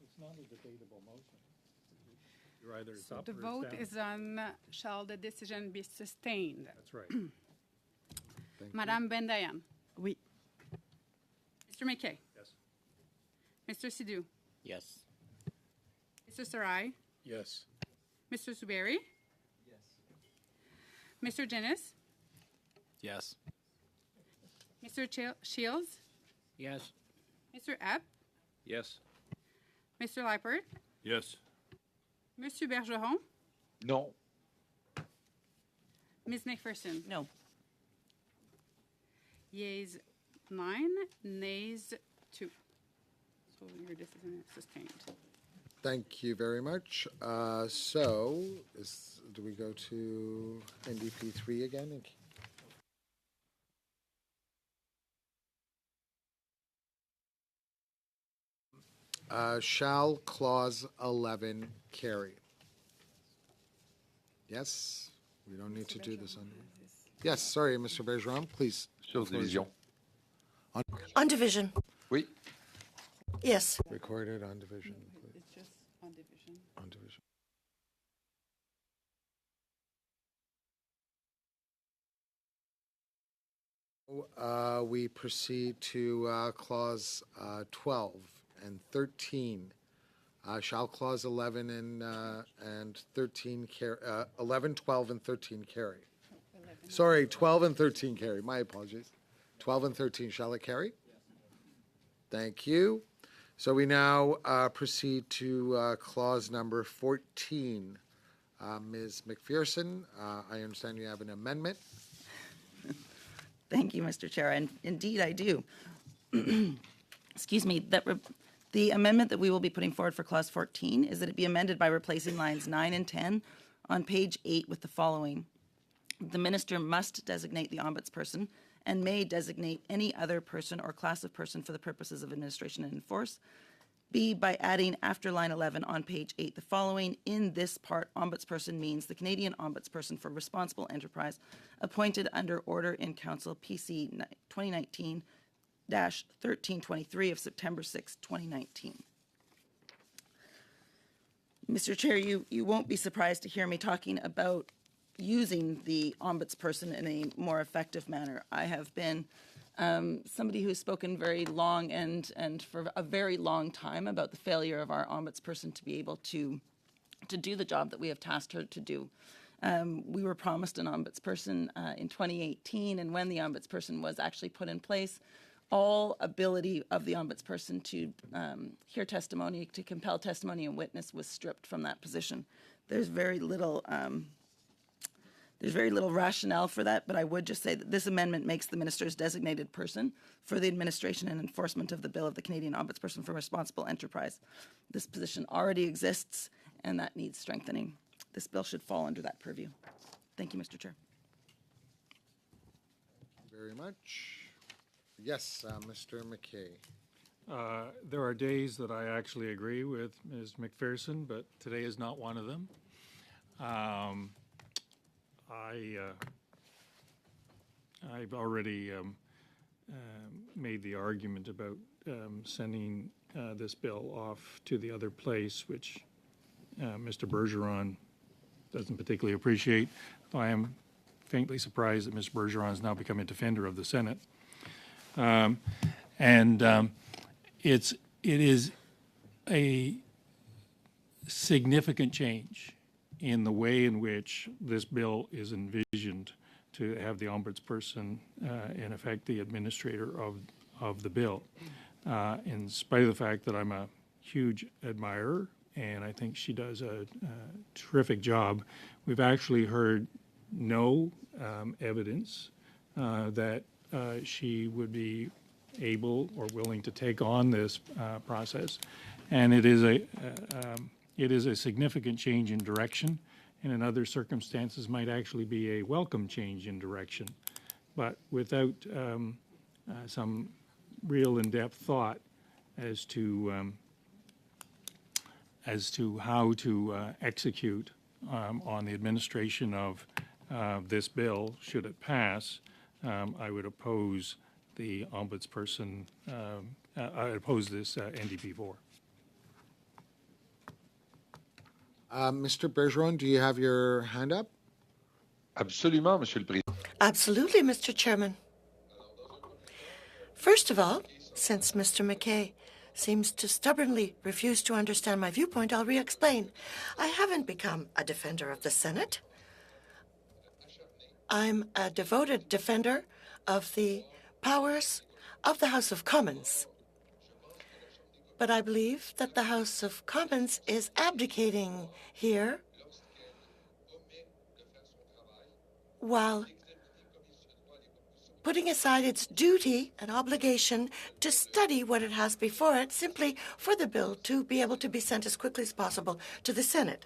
It's not a debatable motion. You're either it's up The or it's vote down. is on shall the decision be sustained? That's right. Madame Bendayan. Oui. Mr. McKay. Yes. Mr. Sidhu. Yes. Mr. Sarai. Yes. Mr. Suberi. Yes. Mr. Jennis. Yes. Mr. Shields. Yes. Mr. Epp. Yes. Mr. Lippert. Yes. Monsieur Bergeron. Non. Ms. McPherson. No. Yeas 9, nays 2. So your decision is sustained. Thank you very much. Do we go to NDP 3 again? Shall clause 11 carry? Yes? We don't need to do this on. Yes, sorry, Mr. Bergeron, please. Sur division. On division. Oui. Yes. Recorded on division. Please. It's just on division. On division. We proceed to clause 12 and 13. Shall clause 11 and 13 carry? 11, 12, and 13 carry? Sorry, 12 and 13 carry. My apologies. 12 and 13, shall it carry? Thank you. So we now proceed to clause number 14. Ms. McPherson, I understand you have an amendment. Thank you, Mr. Chair, and indeed I do. Excuse me, the amendment that we will be putting forward for clause 14 is that it be amended by replacing lines 9 and 10 on page 8 with the following. The minister must designate the ombudsperson and may designate any other person or class of person for the purposes of administration and enforce. B, by adding after line 11 on page 8 the following. In this part, ombudsperson means the Canadian Ombudsperson for Responsible Enterprise appointed under Order in Council PC 2019-1323 of September 6, 2019. Mr. Chair, you won't be surprised to hear me talking about using the ombudsperson in a more effective manner. I have been somebody who's spoken very long and for a very long time about the failure of our ombudsperson to be able to do the job that we have tasked her to do. We were promised an ombudsperson in 2018, and when the ombudsperson was actually put in place, all ability of the ombudsperson to hear testimony, to compel testimony and witness was stripped from that position. There's very little rationale for that, but I would just say that this amendment makes the minister's designated person for the administration and enforcement of the bill of the Canadian Ombudsperson for Responsible Enterprise. This position already exists, and that needs strengthening. This bill should fall under that purview. Thank you, Mr. Chair. Very much. Yes, Mr. McKay. There are days that I actually agree with Ms. McPherson, but today is not one of them. I've already made the argument about sending this bill off to the other place, which Mr. Bergeron doesn't particularly appreciate. Though I am faintly surprised that Mr. Bergeron has now become a defender of the Senate. It is a significant change in the way in which this bill is envisioned to have the ombudsperson, in effect, the administrator of the bill. In spite of the fact that I'm a huge admirer, and I think she does a terrific job, we've actually heard no evidence that she would be able or willing to take on this process. And it is a significant change in direction, and in other circumstances might actually be a welcome change in direction. But without some real in-depth thought as to how to execute on the administration of this bill, should it pass, I would oppose the ombudsperson. I oppose this NDP 4. Mr. Bergeron, do you have your hand up? Absolument, Monsieur le Président. Absolutely, Mr. Chairman. First of all, since Mr. McKay seems to stubbornly refuse to understand my viewpoint, I'll re-explain. I haven't become a defender of the Senate. I'm a devoted defender of the powers of the House of Commons. But I believe that the House of Commons is abdicating here while putting aside its duty and obligation to study what it has before it, simply for the bill to be able to be sent as quickly as possible to the Senate.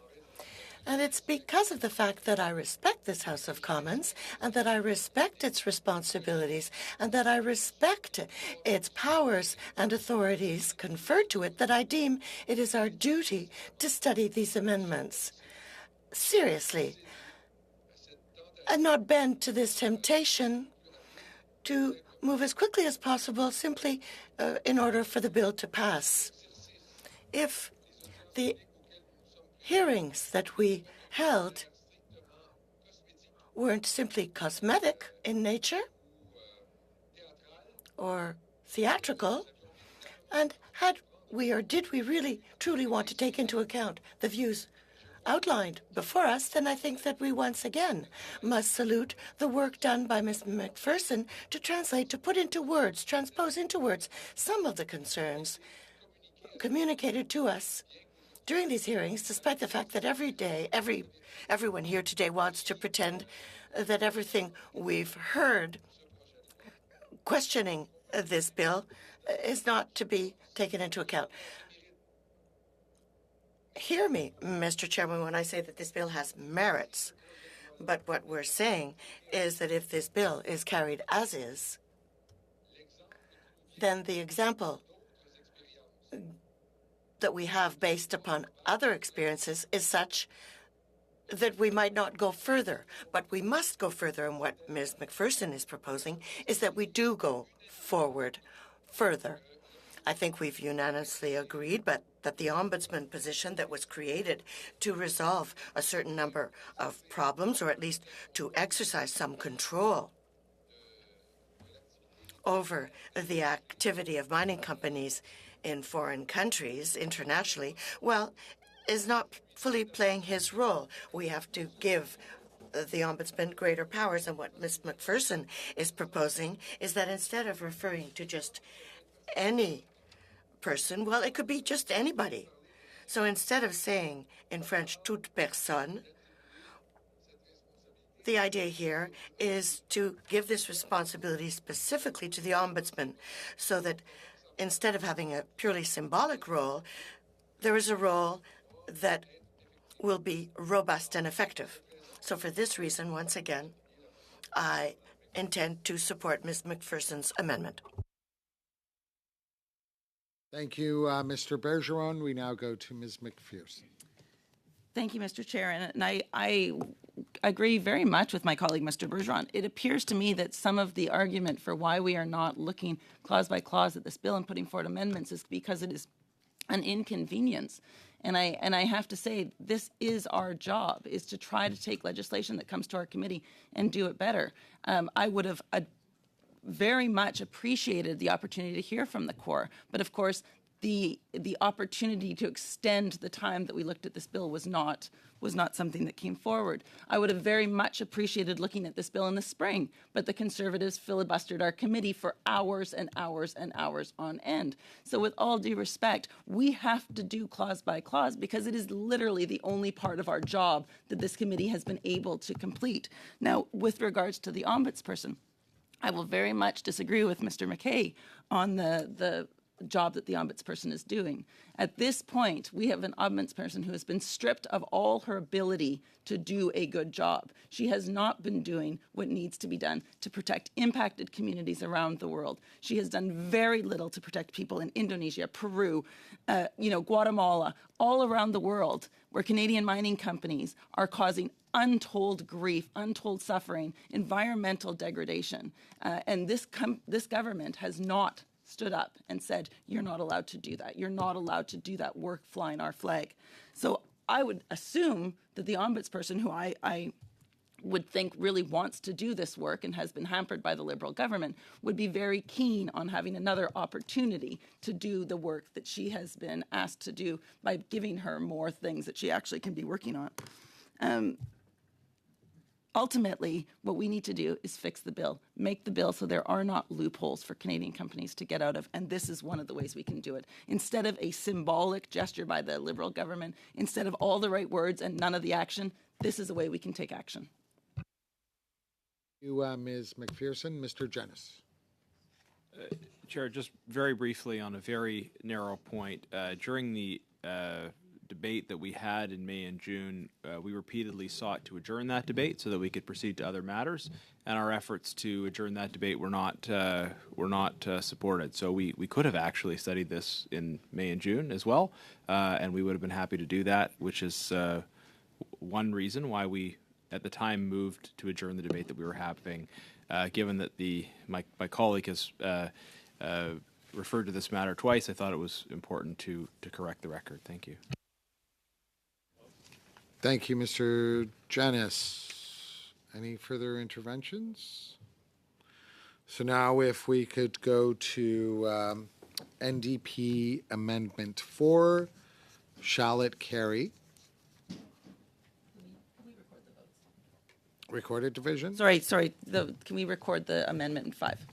And it's because of the fact that I respect this House of Commons and that I respect its responsibilities and that I respect its powers and authorities conferred to it that I deem it is our duty to study these amendments seriously and not bend to this temptation to move as quickly as possible simply in order for the bill to pass. If the hearings that we held weren't simply cosmetic in nature or theatrical, and had we or did we really truly want to take into account the views outlined before us, then I think that we once again must salute the work done by Ms. McPherson to translate, to put into words, transpose into words some of the concerns communicated to us during these hearings, despite the fact that every day, everyone here today wants to pretend that everything we've heard questioning this bill is not to be taken into account. Hear me, Mr. Chairman, when I say that this bill has merits. But what we're saying is that if this bill is carried as is, then the example that we have based upon other experiences is such that we might not go further. But we must go further, and what Ms. McPherson is proposing is that we do go forward further. I think we've unanimously agreed that the ombudsman position that was created to resolve a certain number of problems, or at least to exercise some control over the activity of mining companies in foreign countries, internationally, well, is not fully playing his role. We have to give the Ombudsman greater powers, and what Ms. McPherson is proposing is that instead of referring to just any person, well, it could be just anybody. So instead of saying in French, toute personne, the idea here is to give this responsibility specifically to the Ombudsman so that instead of having a purely symbolic role, there is a role that will be robust and effective. So for this reason, once again, I intend to support Ms. McPherson's amendment. Thank you, Mr. Bergeron. We now go to Ms. McPherson. Thank you, Mr. Chair. And I agree very much with my colleague, Mr. Bergeron. It appears to me that some of the argument for why we are not looking clause by clause at this bill and putting forward amendments is because it is an inconvenience. And I have to say, this is our job, is to try to take legislation that comes to our committee and do it better. I would have very much appreciated the opportunity to hear from the Corps, but of course, the opportunity to extend the time that we looked at this bill was not something that came forward. I would have very much appreciated looking at this bill in the spring, but the Conservatives filibustered our committee for hours and hours and hours on end. So with all due respect, we have to do clause by clause because it is literally the only part of our job that this committee has been able to complete. Now, with regards to the ombudsperson, I will very much disagree with Mr. McKay on the job that the ombudsperson is doing. At this point, we have an ombudsperson who has been stripped of all her ability to do a good job. She has not been doing what needs to be done to protect impacted communities around the world. She has done very little to protect people in Indonesia, Peru, Guatemala, all around the world, where Canadian mining companies are causing untold grief, untold suffering, environmental degradation. And this government has not stood up and said, you're not allowed to do that. You're not allowed to do that work flying our flag. So I would assume that the ombudsperson, who I would think really wants to do this work and has been hampered by the Liberal government, would be very keen on having another opportunity to do the work that she has been asked to do by giving her more things that she actually can be working on. Ultimately, what we need to do is fix the bill, make the bill so there are not loopholes for Canadian companies to get out of, and this is one of the ways we can do it. Instead of a symbolic gesture by the Liberal government, instead of all the right words and none of the action, this is a way we can take action. You, Ms. McPherson. Mr. Jennis. Chair, just very briefly on a very narrow point. During the debate that we had in May and June, we repeatedly sought to adjourn that debate so that we could proceed to other matters, and our efforts to adjourn that debate were not supported. So we could have actually studied this in May and June as well, and we would have been happy to do that, which is one reason why we at the time moved to adjourn the debate that we were having, given that my colleague has referred to this matter twice. I thought it was important to correct the record. Thank you. Thank you, Mr. Jennis. Any further interventions? So now if we could go to NDP Amendment 4, shall it carry? Recorded division? Sorry. Can we record the amendment in 5?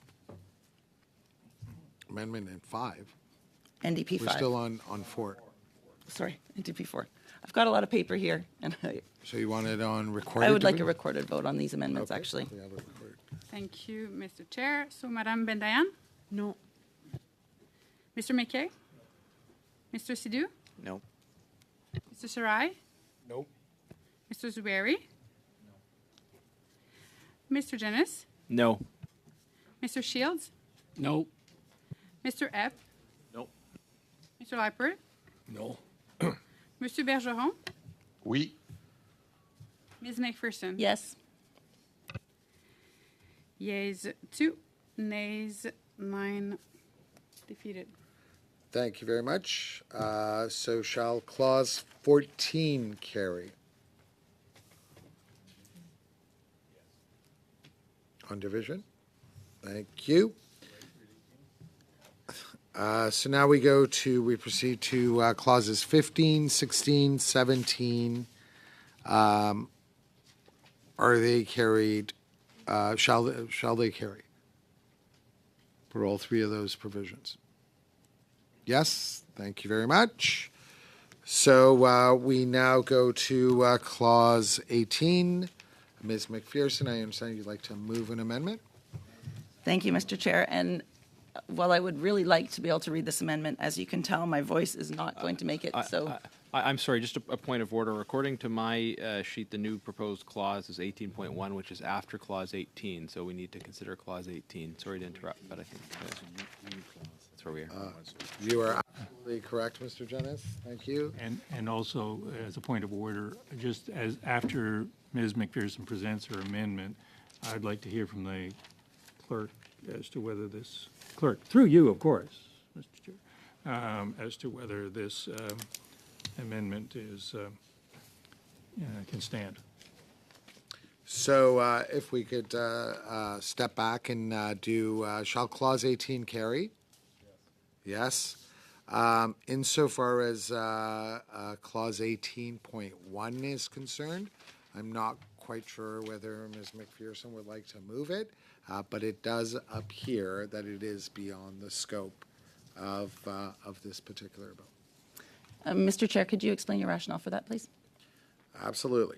Amendment in 5. NDP 5. We're still on 4. Sorry, NDP 4. I've got a lot of paper here, and So you want it on recorded I would like a division? recorded vote on these amendments, Okay, actually. we have it recorded. Thank you, Mr. Chair. So, Madame Bendayan? No. Mr. McKay? Mr. Sidhu? No. Mr. Sarai? Nope. Mr. Zuberi? Mr. Jennis? No. Mr. Shields? No. Mr. Epp? No. Mr. Lippert? No. Monsieur Bergeron? Oui. Ms. McPherson? Yes. Yeas 2, nays 9, defeated. Thank you very much. So shall clause 14 carry? On division? Thank you. So now we proceed to clauses 15, 16, 17. Are they carried? Shall they carry? For all three of those provisions? Yes, thank you very much. So we now go to clause 18. Ms. McPherson, I understand you'd like to move an amendment? Thank you, Mr. Chair. And while I would really like to be able to read this amendment, as you can tell, my voice is not going to make it. So I'm sorry, just a point of order. According to my sheet, the new proposed clause is 18.1, which is after clause 18. So we need to consider clause 18. Sorry to interrupt, but I think that's where we are. You are absolutely correct, Mr. Jennis. Thank you. And also, as a point of order, just as after Ms. McPherson presents her amendment, I'd like to hear from the clerk as to whether this, clerk, through you, of course, Mr. Chair, as to whether this amendment is, can stand. So if we could step back and do, shall clause 18 carry? Yes. Insofar as clause 18.1 is concerned, I'm not quite sure whether Ms. McPherson would like to move it, but it does appear that it is beyond the scope of this particular bill. Mr. Chair, could you explain your rationale for that, please? Absolutely.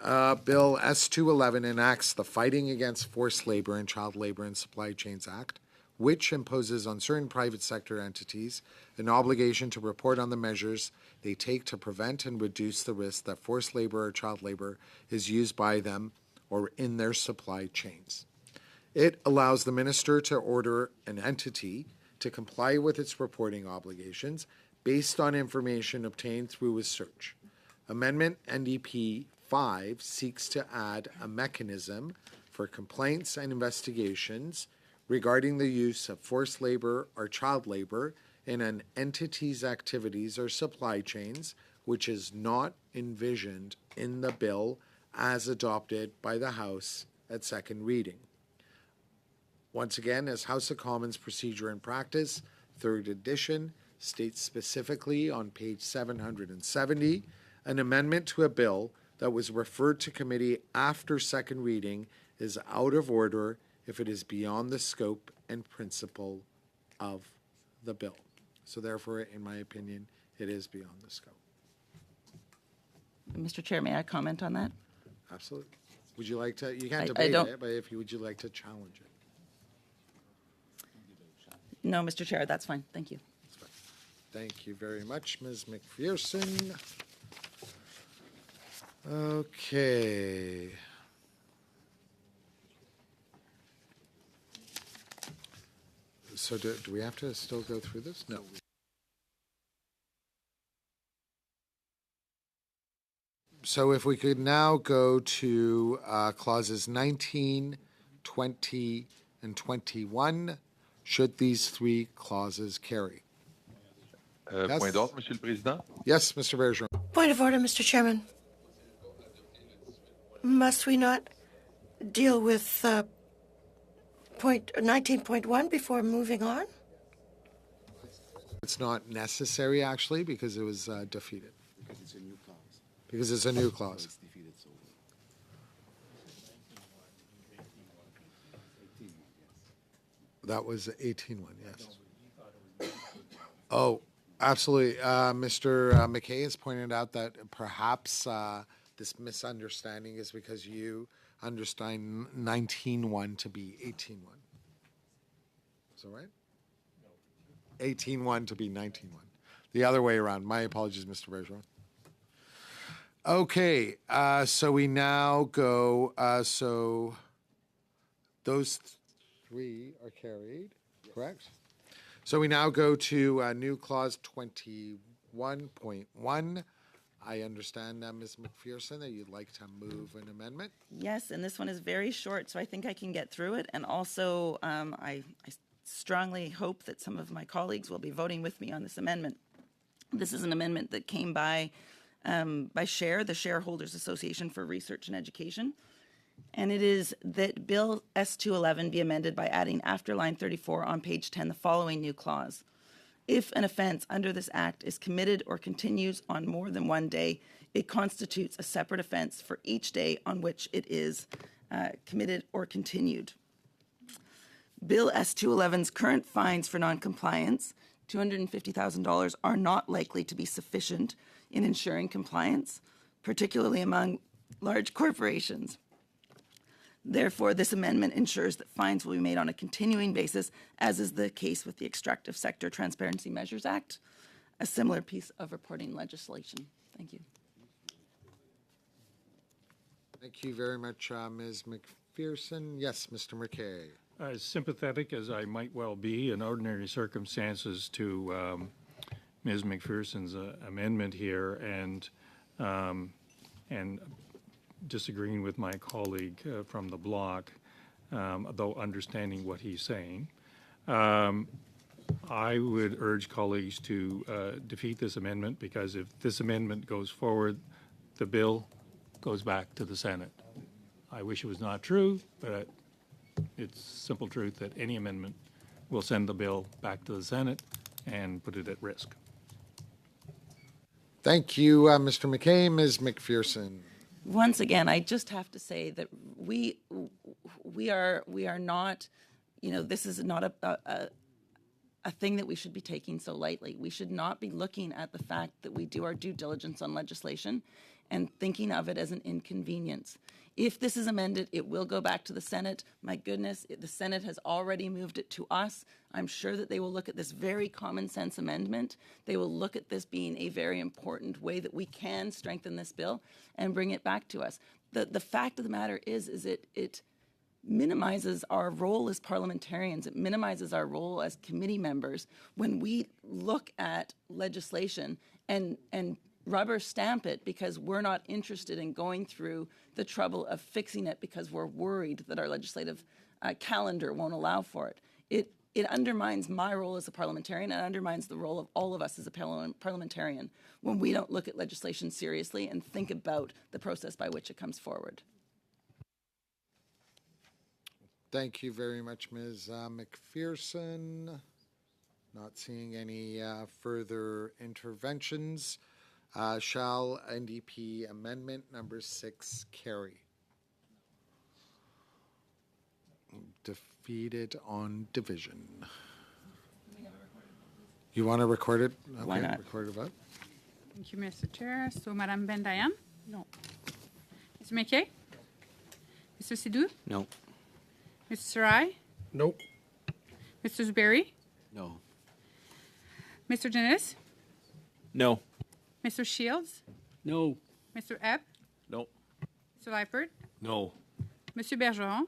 Bill S-211 enacts the Fighting Against Forced Labor and Child Labor in Supply Chains Act, which imposes on certain private sector entities an obligation to report on the measures they take to prevent and reduce the risk that forced labor or child labor is used by them or in their supply chains. It allows the minister to order an entity to comply with its reporting obligations based on information obtained through a search. Amendment NDP 5 seeks to add a mechanism for complaints and investigations regarding the use of forced labor or child labor in an entity's activities or supply chains, which is not envisioned in the bill as adopted by the House at second reading. Once again, as House of Commons Procedure and Practice, third edition, states specifically on page 770, an amendment to a bill that was referred to committee after second reading is out of order if it is beyond the scope and principle of the bill. So therefore, in my opinion, it is beyond the scope. Mr. Chair, may I comment on that? Absolutely. Would you like to, you can't I debate don't- it, but if you, would you like to challenge it? No, Mr. Chair, that's fine. Thank you. Thank you very much, Ms. McPherson. Okay. So do we have to still go through this? No. So if we could now go to clauses 19, 20, and 21, should these three clauses carry? Yes. Point d'ordre, Monsieur le Président. Yes, Mr. Bergeron. Point of order, Mr. Chairman. Must we not deal with point 19.1 before moving on? It's not necessary, actually, because it was defeated. Because it's a new clause. Because it's a new clause. It's defeated, so. That was 18-1, yes. Oh, absolutely. Mr. McKay has pointed out that perhaps this misunderstanding is because you understand 19-1 to be 18-1. Is that right? 18-1 to be 19-1. The other way around. My apologies, Mr. Bergeron. Okay, so we now go, so those three are carried, correct? So we now go to new clause 21.1. I understand, Ms. McPherson, that you'd like to move an amendment. Yes, and this one is very short, so I think I can get through it. And also, I strongly hope that some of my colleagues will be voting with me on this amendment. This is an amendment that came by SHARE, the Shareholders Association for Research and Education. And it is that Bill S-211 be amended by adding after line 34 on page 10 the following new clause. If an offense under this act is committed or continues on more than one day, it constitutes a separate offense for each day on which it is committed or continued. Bill S-211's current fines for noncompliance, $250,000, are not likely to be sufficient in ensuring compliance, particularly among large corporations. Therefore, this amendment ensures that fines will be made on a continuing basis, as is the case with the Extractive Sector Transparency Measures Act, a similar piece of reporting legislation. Thank you. Thank you very much, Ms. McPherson. Yes, Mr. McKay. As sympathetic as I might well be in ordinary circumstances to Ms. McPherson's amendment here, and disagreeing with my colleague from the bloc, though understanding what he's saying, I would urge colleagues to defeat this amendment, because if this amendment goes forward, the bill goes back to the Senate. I wish it was not true, but it's simple truth that any amendment will send the bill back to the Senate and put it at risk. Thank you, Mr. McKay. Ms. McPherson. Once again, I just have to say that we are not, this is not a thing that we should be taking so lightly. We should not be looking at the fact that we do our due diligence on legislation and thinking of it as an inconvenience. If this is amended, it will go back to the Senate. My goodness, the Senate has already moved it to us. I'm sure that they will look at this very common sense amendment. They will look at this being a very important way that we can strengthen this bill and bring it back to us. The fact of the matter is it minimizes our role as parliamentarians. It minimizes our role as committee members when we look at legislation and rubber stamp it because we're not interested in going through the trouble of fixing it because we're worried that our legislative calendar won't allow for it. It undermines my role as a parliamentarian and undermines the role of all of us as a parliamentarian when we don't look at legislation seriously and think about the process by which it comes forward. Thank you very much, Ms. McPherson. Not seeing any further interventions. Shall NDP Amendment Number 6 carry? Defeated on division. You want to record it? Okay, Why not? Record a vote. Thank you, Mr. Chair. So, Madame Bendayan? No. Mr. McKay? Mr. Sidhu? No. Mr. Sarai? Nope. Mr. Zuberi? No. Mr. Janis? No. Mr. Shields? No. Mr. Epp? No. Mr. Lippert? No. Monsieur Bergeron?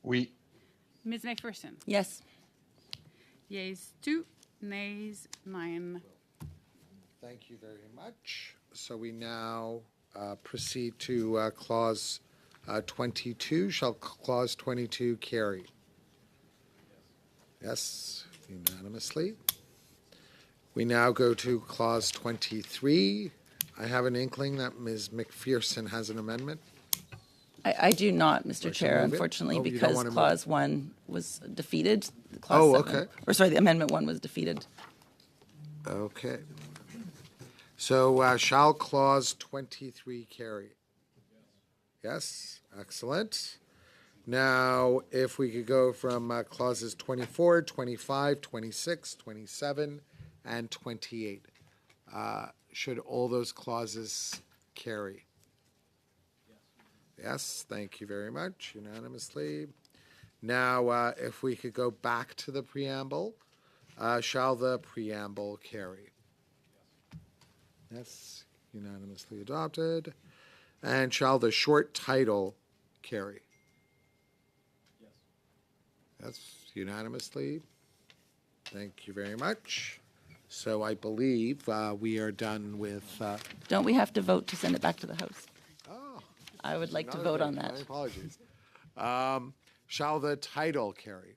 Oui. Ms. McPherson? Yes. Yeas 2, nays 9. Thank you very much. So we now proceed to Clause 22. Shall Clause 22 carry? Yes, unanimously. We now go to Clause 23. I have an inkling that Ms. McPherson has an amendment. I do not, Mr. Or Chair, move it? unfortunately, Oh, you don't because wanna move- Clause 1 was defeated. Clause Oh, 7 okay. Or sorry, the Amendment 1 was defeated. Okay. So shall Clause 23 carry? Yes, excellent. Now, if we could go from clauses 24, 25, 26, 27, and 28. Should all those clauses carry? Yes, thank you very much, unanimously. Now, if we could go back to the preamble, shall the preamble carry? Yes, unanimously adopted. And shall the short title carry? Yes, unanimously. Thank you very much. So I believe we are done with. Don't we have to vote to send it back to the House? Oh, I would like to another vote on thing. that. My apologies. Shall the title carry?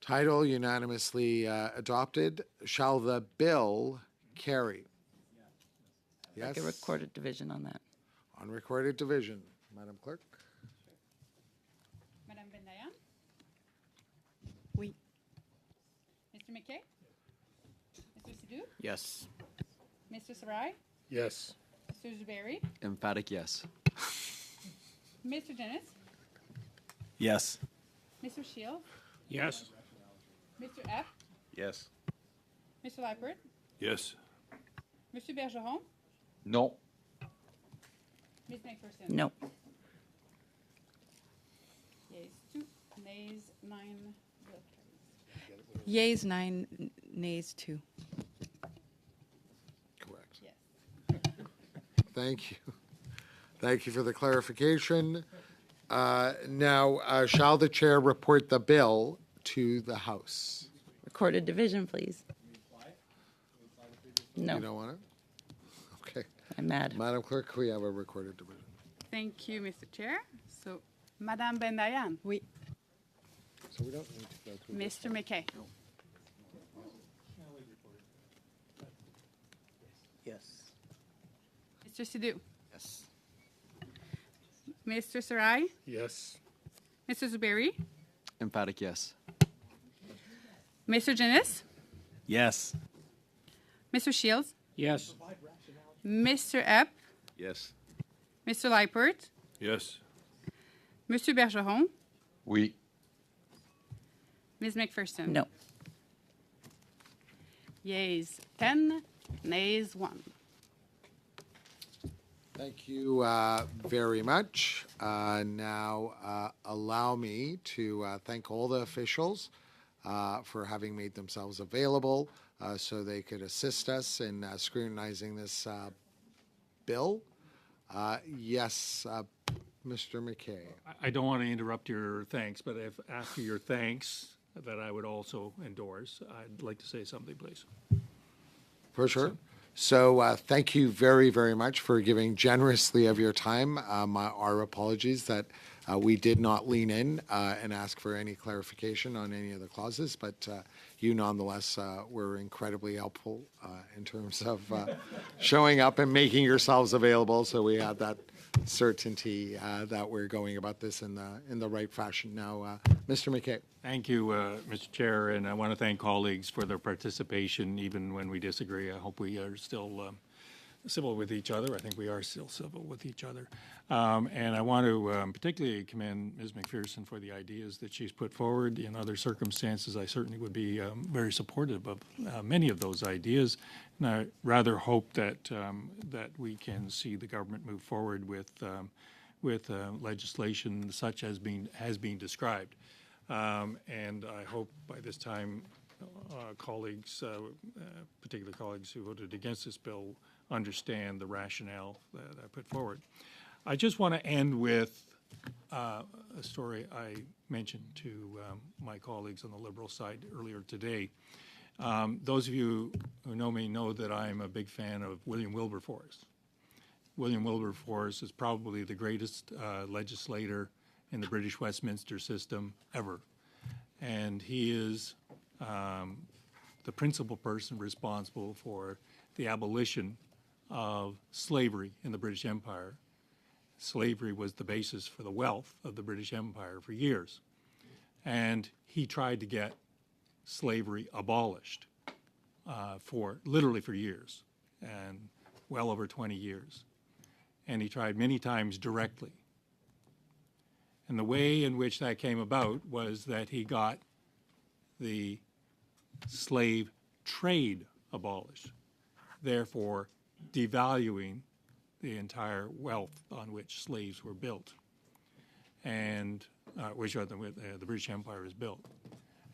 Title unanimously adopted. Shall the bill carry? Yes. Like a recorded division on that. On recorded division, Madam Clerk. Madame Bendayan? Oui. Mr. McKay? Mr. Sidhu? Yes. Mr. Sarai? Yes. Mr. Zuberi? Emphatic yes. Mr. Janis? Yes. Mr. Shields? Yes. Mr. Epp? Yes. Mr. Lippert? Yes. Monsieur Bergeron? Non. Ms. McPherson? No. Yeas 2, nays 9. Bill carries. Yeas 9, nays 2. Correct. Yes. Thank you. Thank you for the clarification. Now, shall the chair report the bill to the House? Recorded division, please. No, You don't want it? Okay. I'm mad. Madam Clerk, can we have a recorded division? Thank you, Mr. Chair. So, Madame Bendayan? Oui. So we don't need to go through. Mr. McKay? Yes. Mr. Sidhu? Yes. Mr. Sarai? Yes. Mr. Zuberi? Emphatic yes. Mr. Janis? Yes. Mr. Shields? Yes. Mr. Epp? Yes. Mr. Lippert? Yes. Monsieur Bergeron? Oui. Ms. McPherson? No. Yeas 10, nays 1. Thank you very much. Now, allow me to thank all the officials for having made themselves available so they could assist us in scrutinizing this bill. Yes, Mr. McKay. I don't want to interrupt your thanks, but if after your thanks that I would also endorse, I'd like to say something, please. For sure. So thank you very, very much for giving generously of your time. Our apologies that we did not lean in and ask for any clarification on any of the clauses, but you nonetheless were incredibly helpful in terms of showing up and making yourselves available. So we had that certainty that we're going about this in the right fashion. Now, Mr. McKay. Thank you, Mr. Chair, and I want to thank colleagues for their participation, even when we disagree. I hope we are still civil with each other. I think we are still civil with each other. And I want to particularly commend Ms. McPherson for the ideas that she's put forward. In other circumstances, I certainly would be very supportive of many of those ideas. And I rather hope that that we can see the government move forward with with legislation such as has been described. And I hope by this time colleagues, particular colleagues who voted against this bill, understand the rationale that I put forward. I just want to end with a story I mentioned to my colleagues on the Liberal side earlier today. Those of you who know me know that I'm a big fan of William Wilberforce. William Wilberforce is probably the greatest legislator in the British Westminster system ever. And he is the principal person responsible for the abolition of slavery in the British Empire. Slavery was the basis for the wealth of the British Empire for years. And he tried to get slavery abolished literally for years, and well over 20 years. And he tried many times directly. And the way in which that came about was that he got the slave trade abolished, therefore devaluing the entire wealth on which slaves were built, and which the British Empire was built.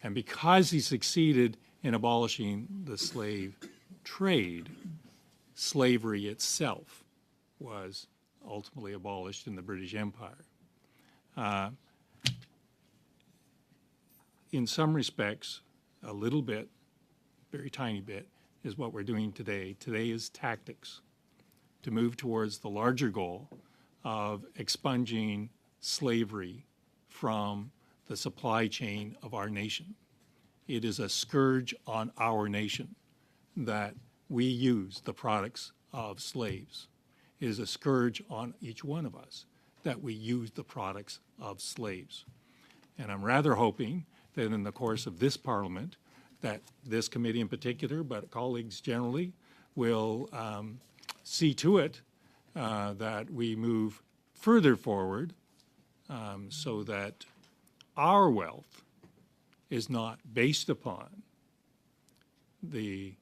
And because he succeeded in abolishing the slave trade, slavery itself was ultimately abolished in the British Empire. In some respects, a little bit, very tiny bit, is what we're doing today. Today is tactics to move towards the larger goal of expunging slavery from the supply chain of our nation. It is a scourge on our nation that we use the products of slaves. It is a scourge on each one of us that we use the products of slaves. And I'm rather hoping that in the course of this Parliament, that this committee in particular, but colleagues generally, will see to it that we move further forward so that our wealth is not based upon the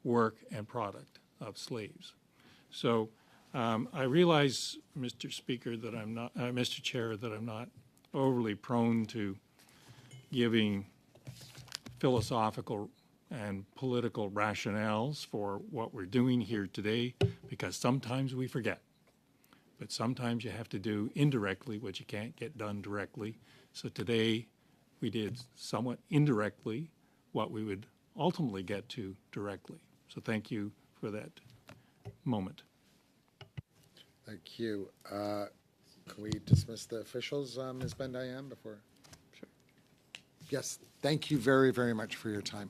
work and product of slaves. So I realize, Mr. Speaker, that I'm not, Mr. Chair, that I'm not overly prone to giving philosophical and political rationales for what we're doing here today, because sometimes we forget. But sometimes you have to do indirectly what you can't get done directly. So today we did somewhat indirectly what we would ultimately get to directly. So thank you for that moment. Thank you. Can we dismiss the officials, Ms. Ben-Dayan, before? Sure. Yes, thank you very, very much for your time.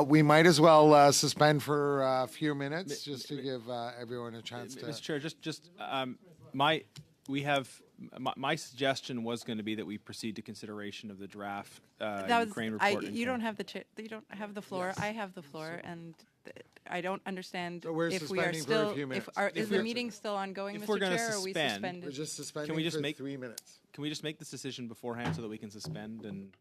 We might as well suspend for a few minutes just to give everyone a chance to. Mr. Chair, my suggestion was going to be that we proceed to consideration of the draft Ukraine report. You don't have you don't have the floor. Yes. I have the floor, and I don't understand so we're if we are still. Is the meeting still ongoing, Mr. Chair? Or are we suspended? We're just suspending for 3 minutes. Can we just make the decision beforehand so that we can suspend and?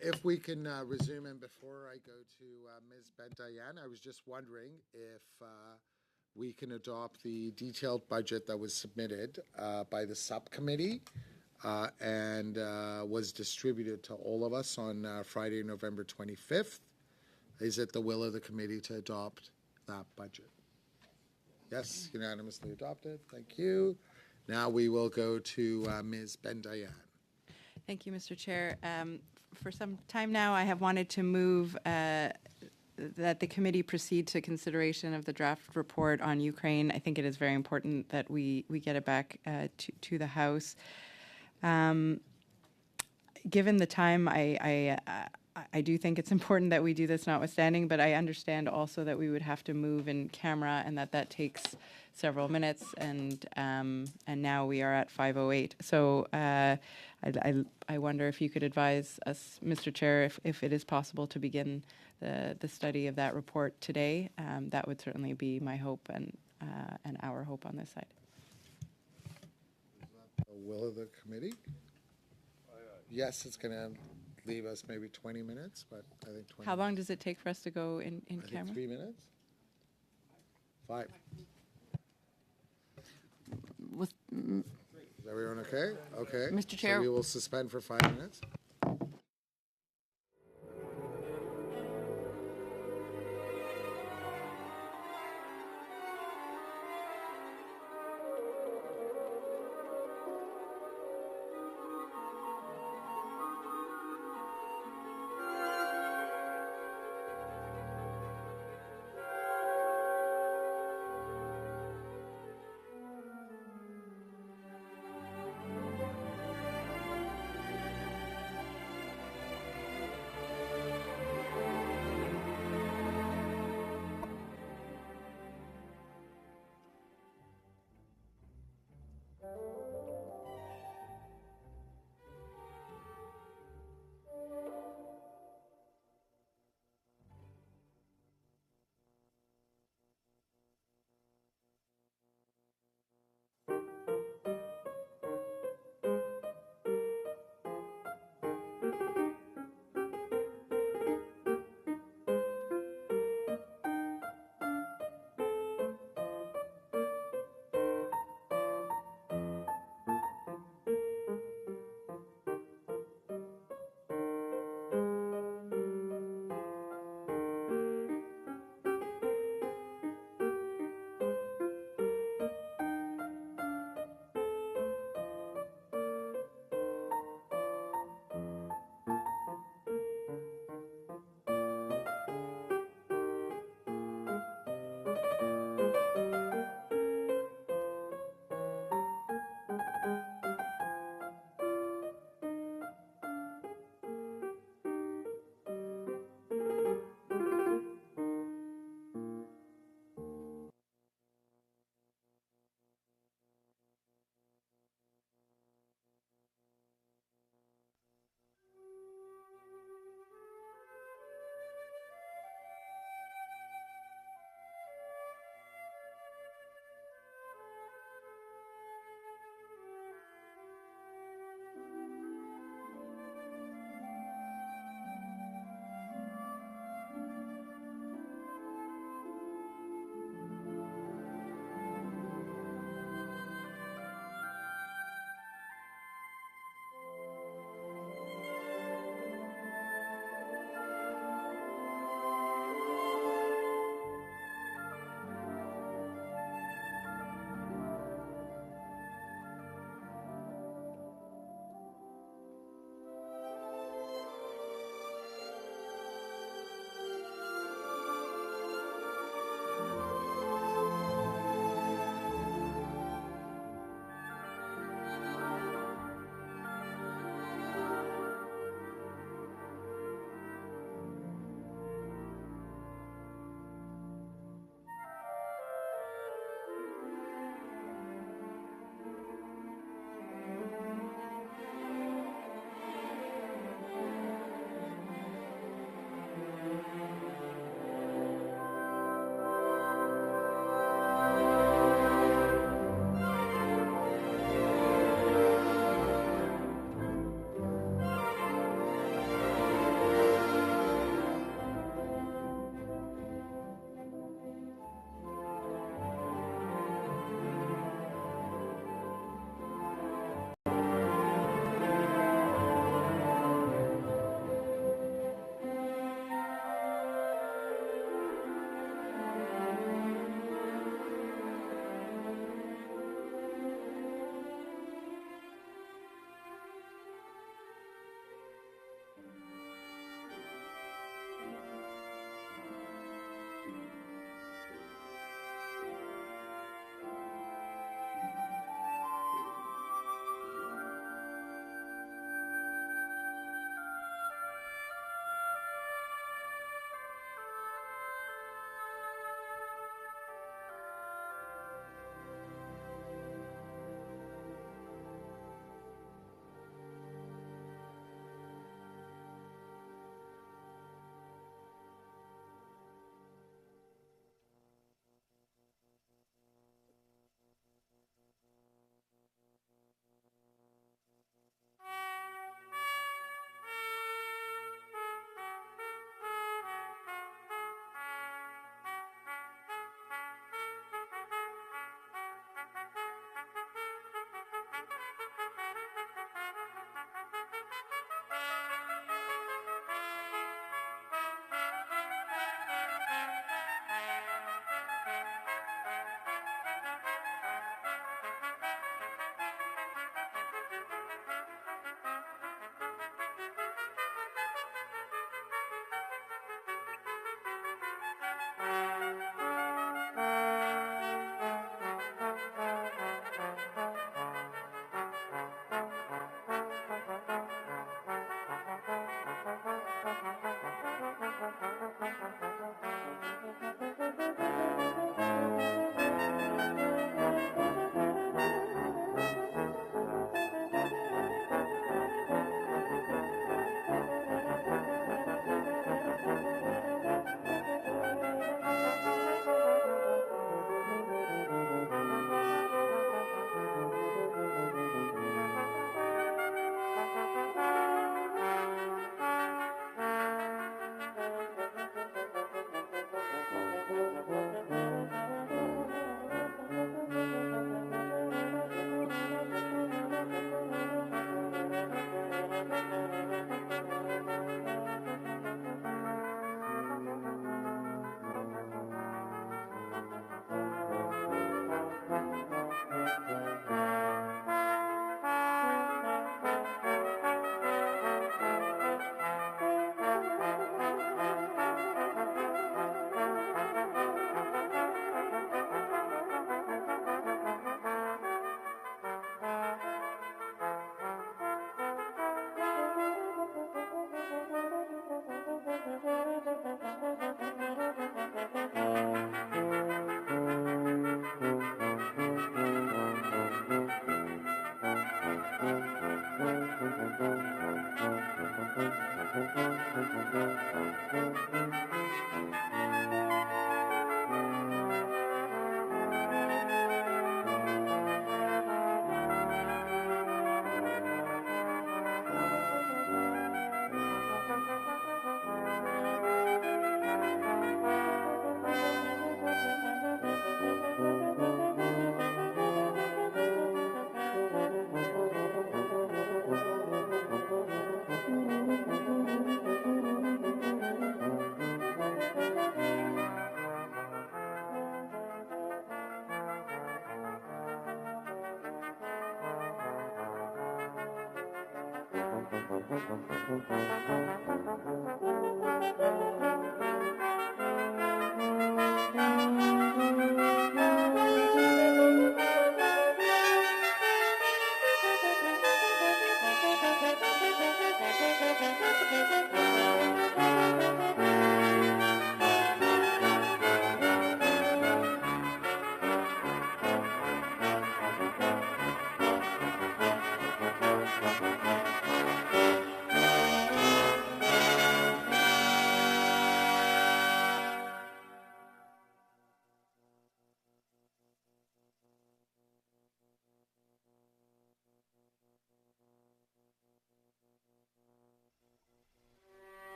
If we can resume, and before I go to Ms. Bentayan, I was just wondering if we can adopt the detailed budget that was submitted by the subcommittee and was distributed to all of us on Friday, November 25th. Is it the will of the committee to adopt that budget? Yes, unanimously adopted. Thank you. Now we will go to Ms. Bentayan. Thank you, Mr. Chair. For some time now, I have wanted to move that the committee proceed to consideration of the draft report on Ukraine. I think it is very important that we get it back to the House. Given the time, I do think it's important that we do this notwithstanding, but I understand also that we would have to move in camera and that takes several minutes, and now we are at 5:08. So I wonder if you could advise us, Mr. Chair, if it is possible to begin the study of that report today. That would certainly be my hope and our hope on this side. The will of the committee? Yes, it's going to leave us maybe 20 minutes, but I think 20. How long does it take for us to go in I think camera? 3 minutes? 5. With, Is everyone okay? Okay. Mr. Chair. So we will suspend for 5 minutes.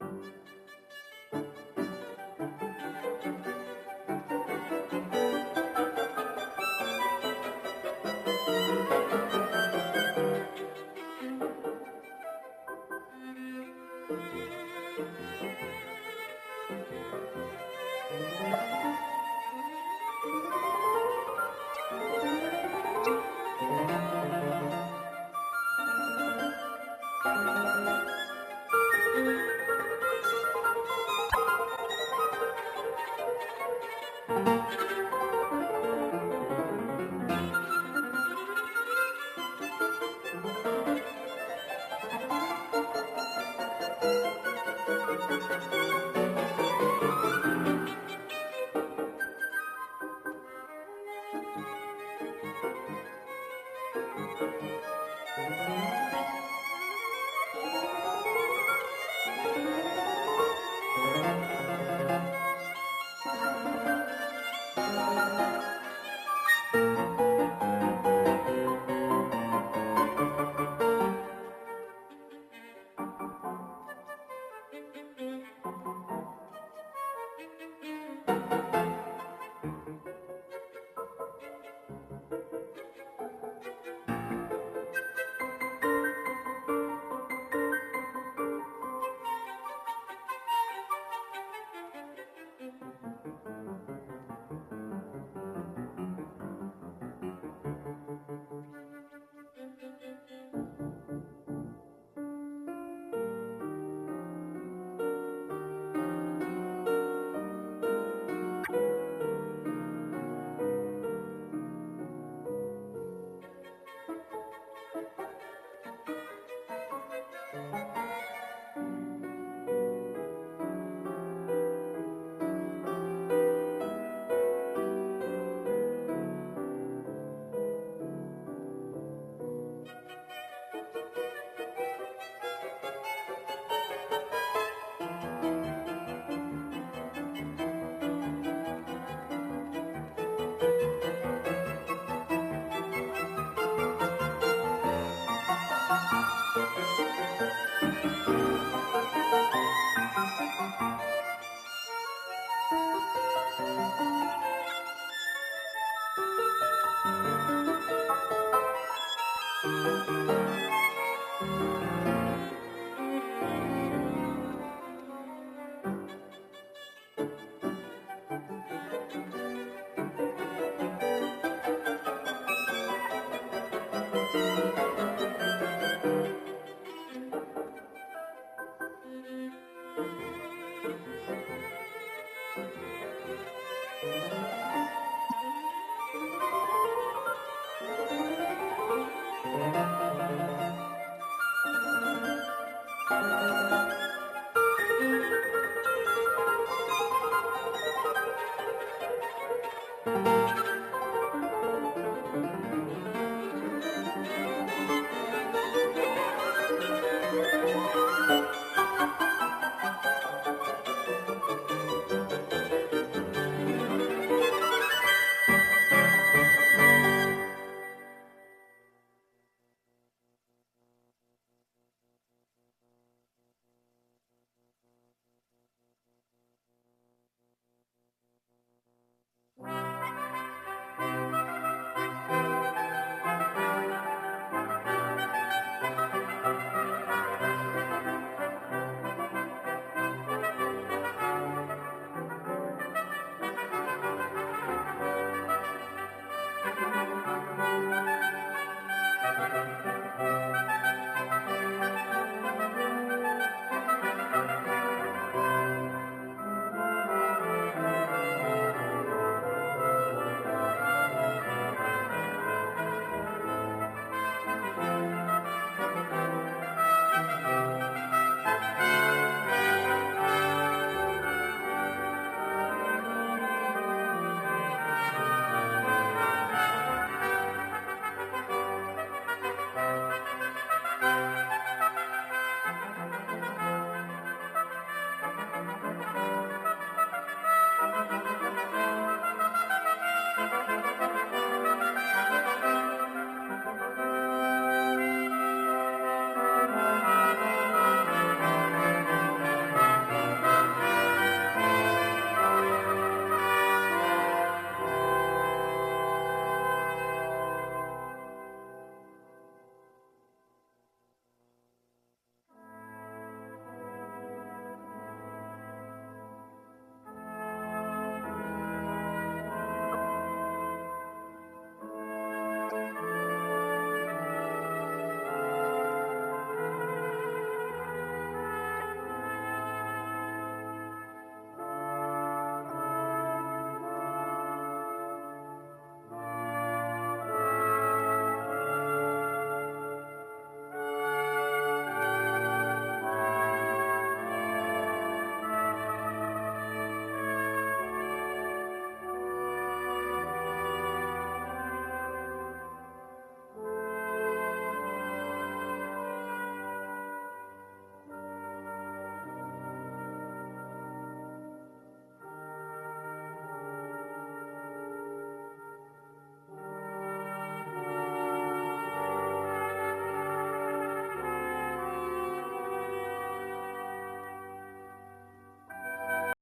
Thank you.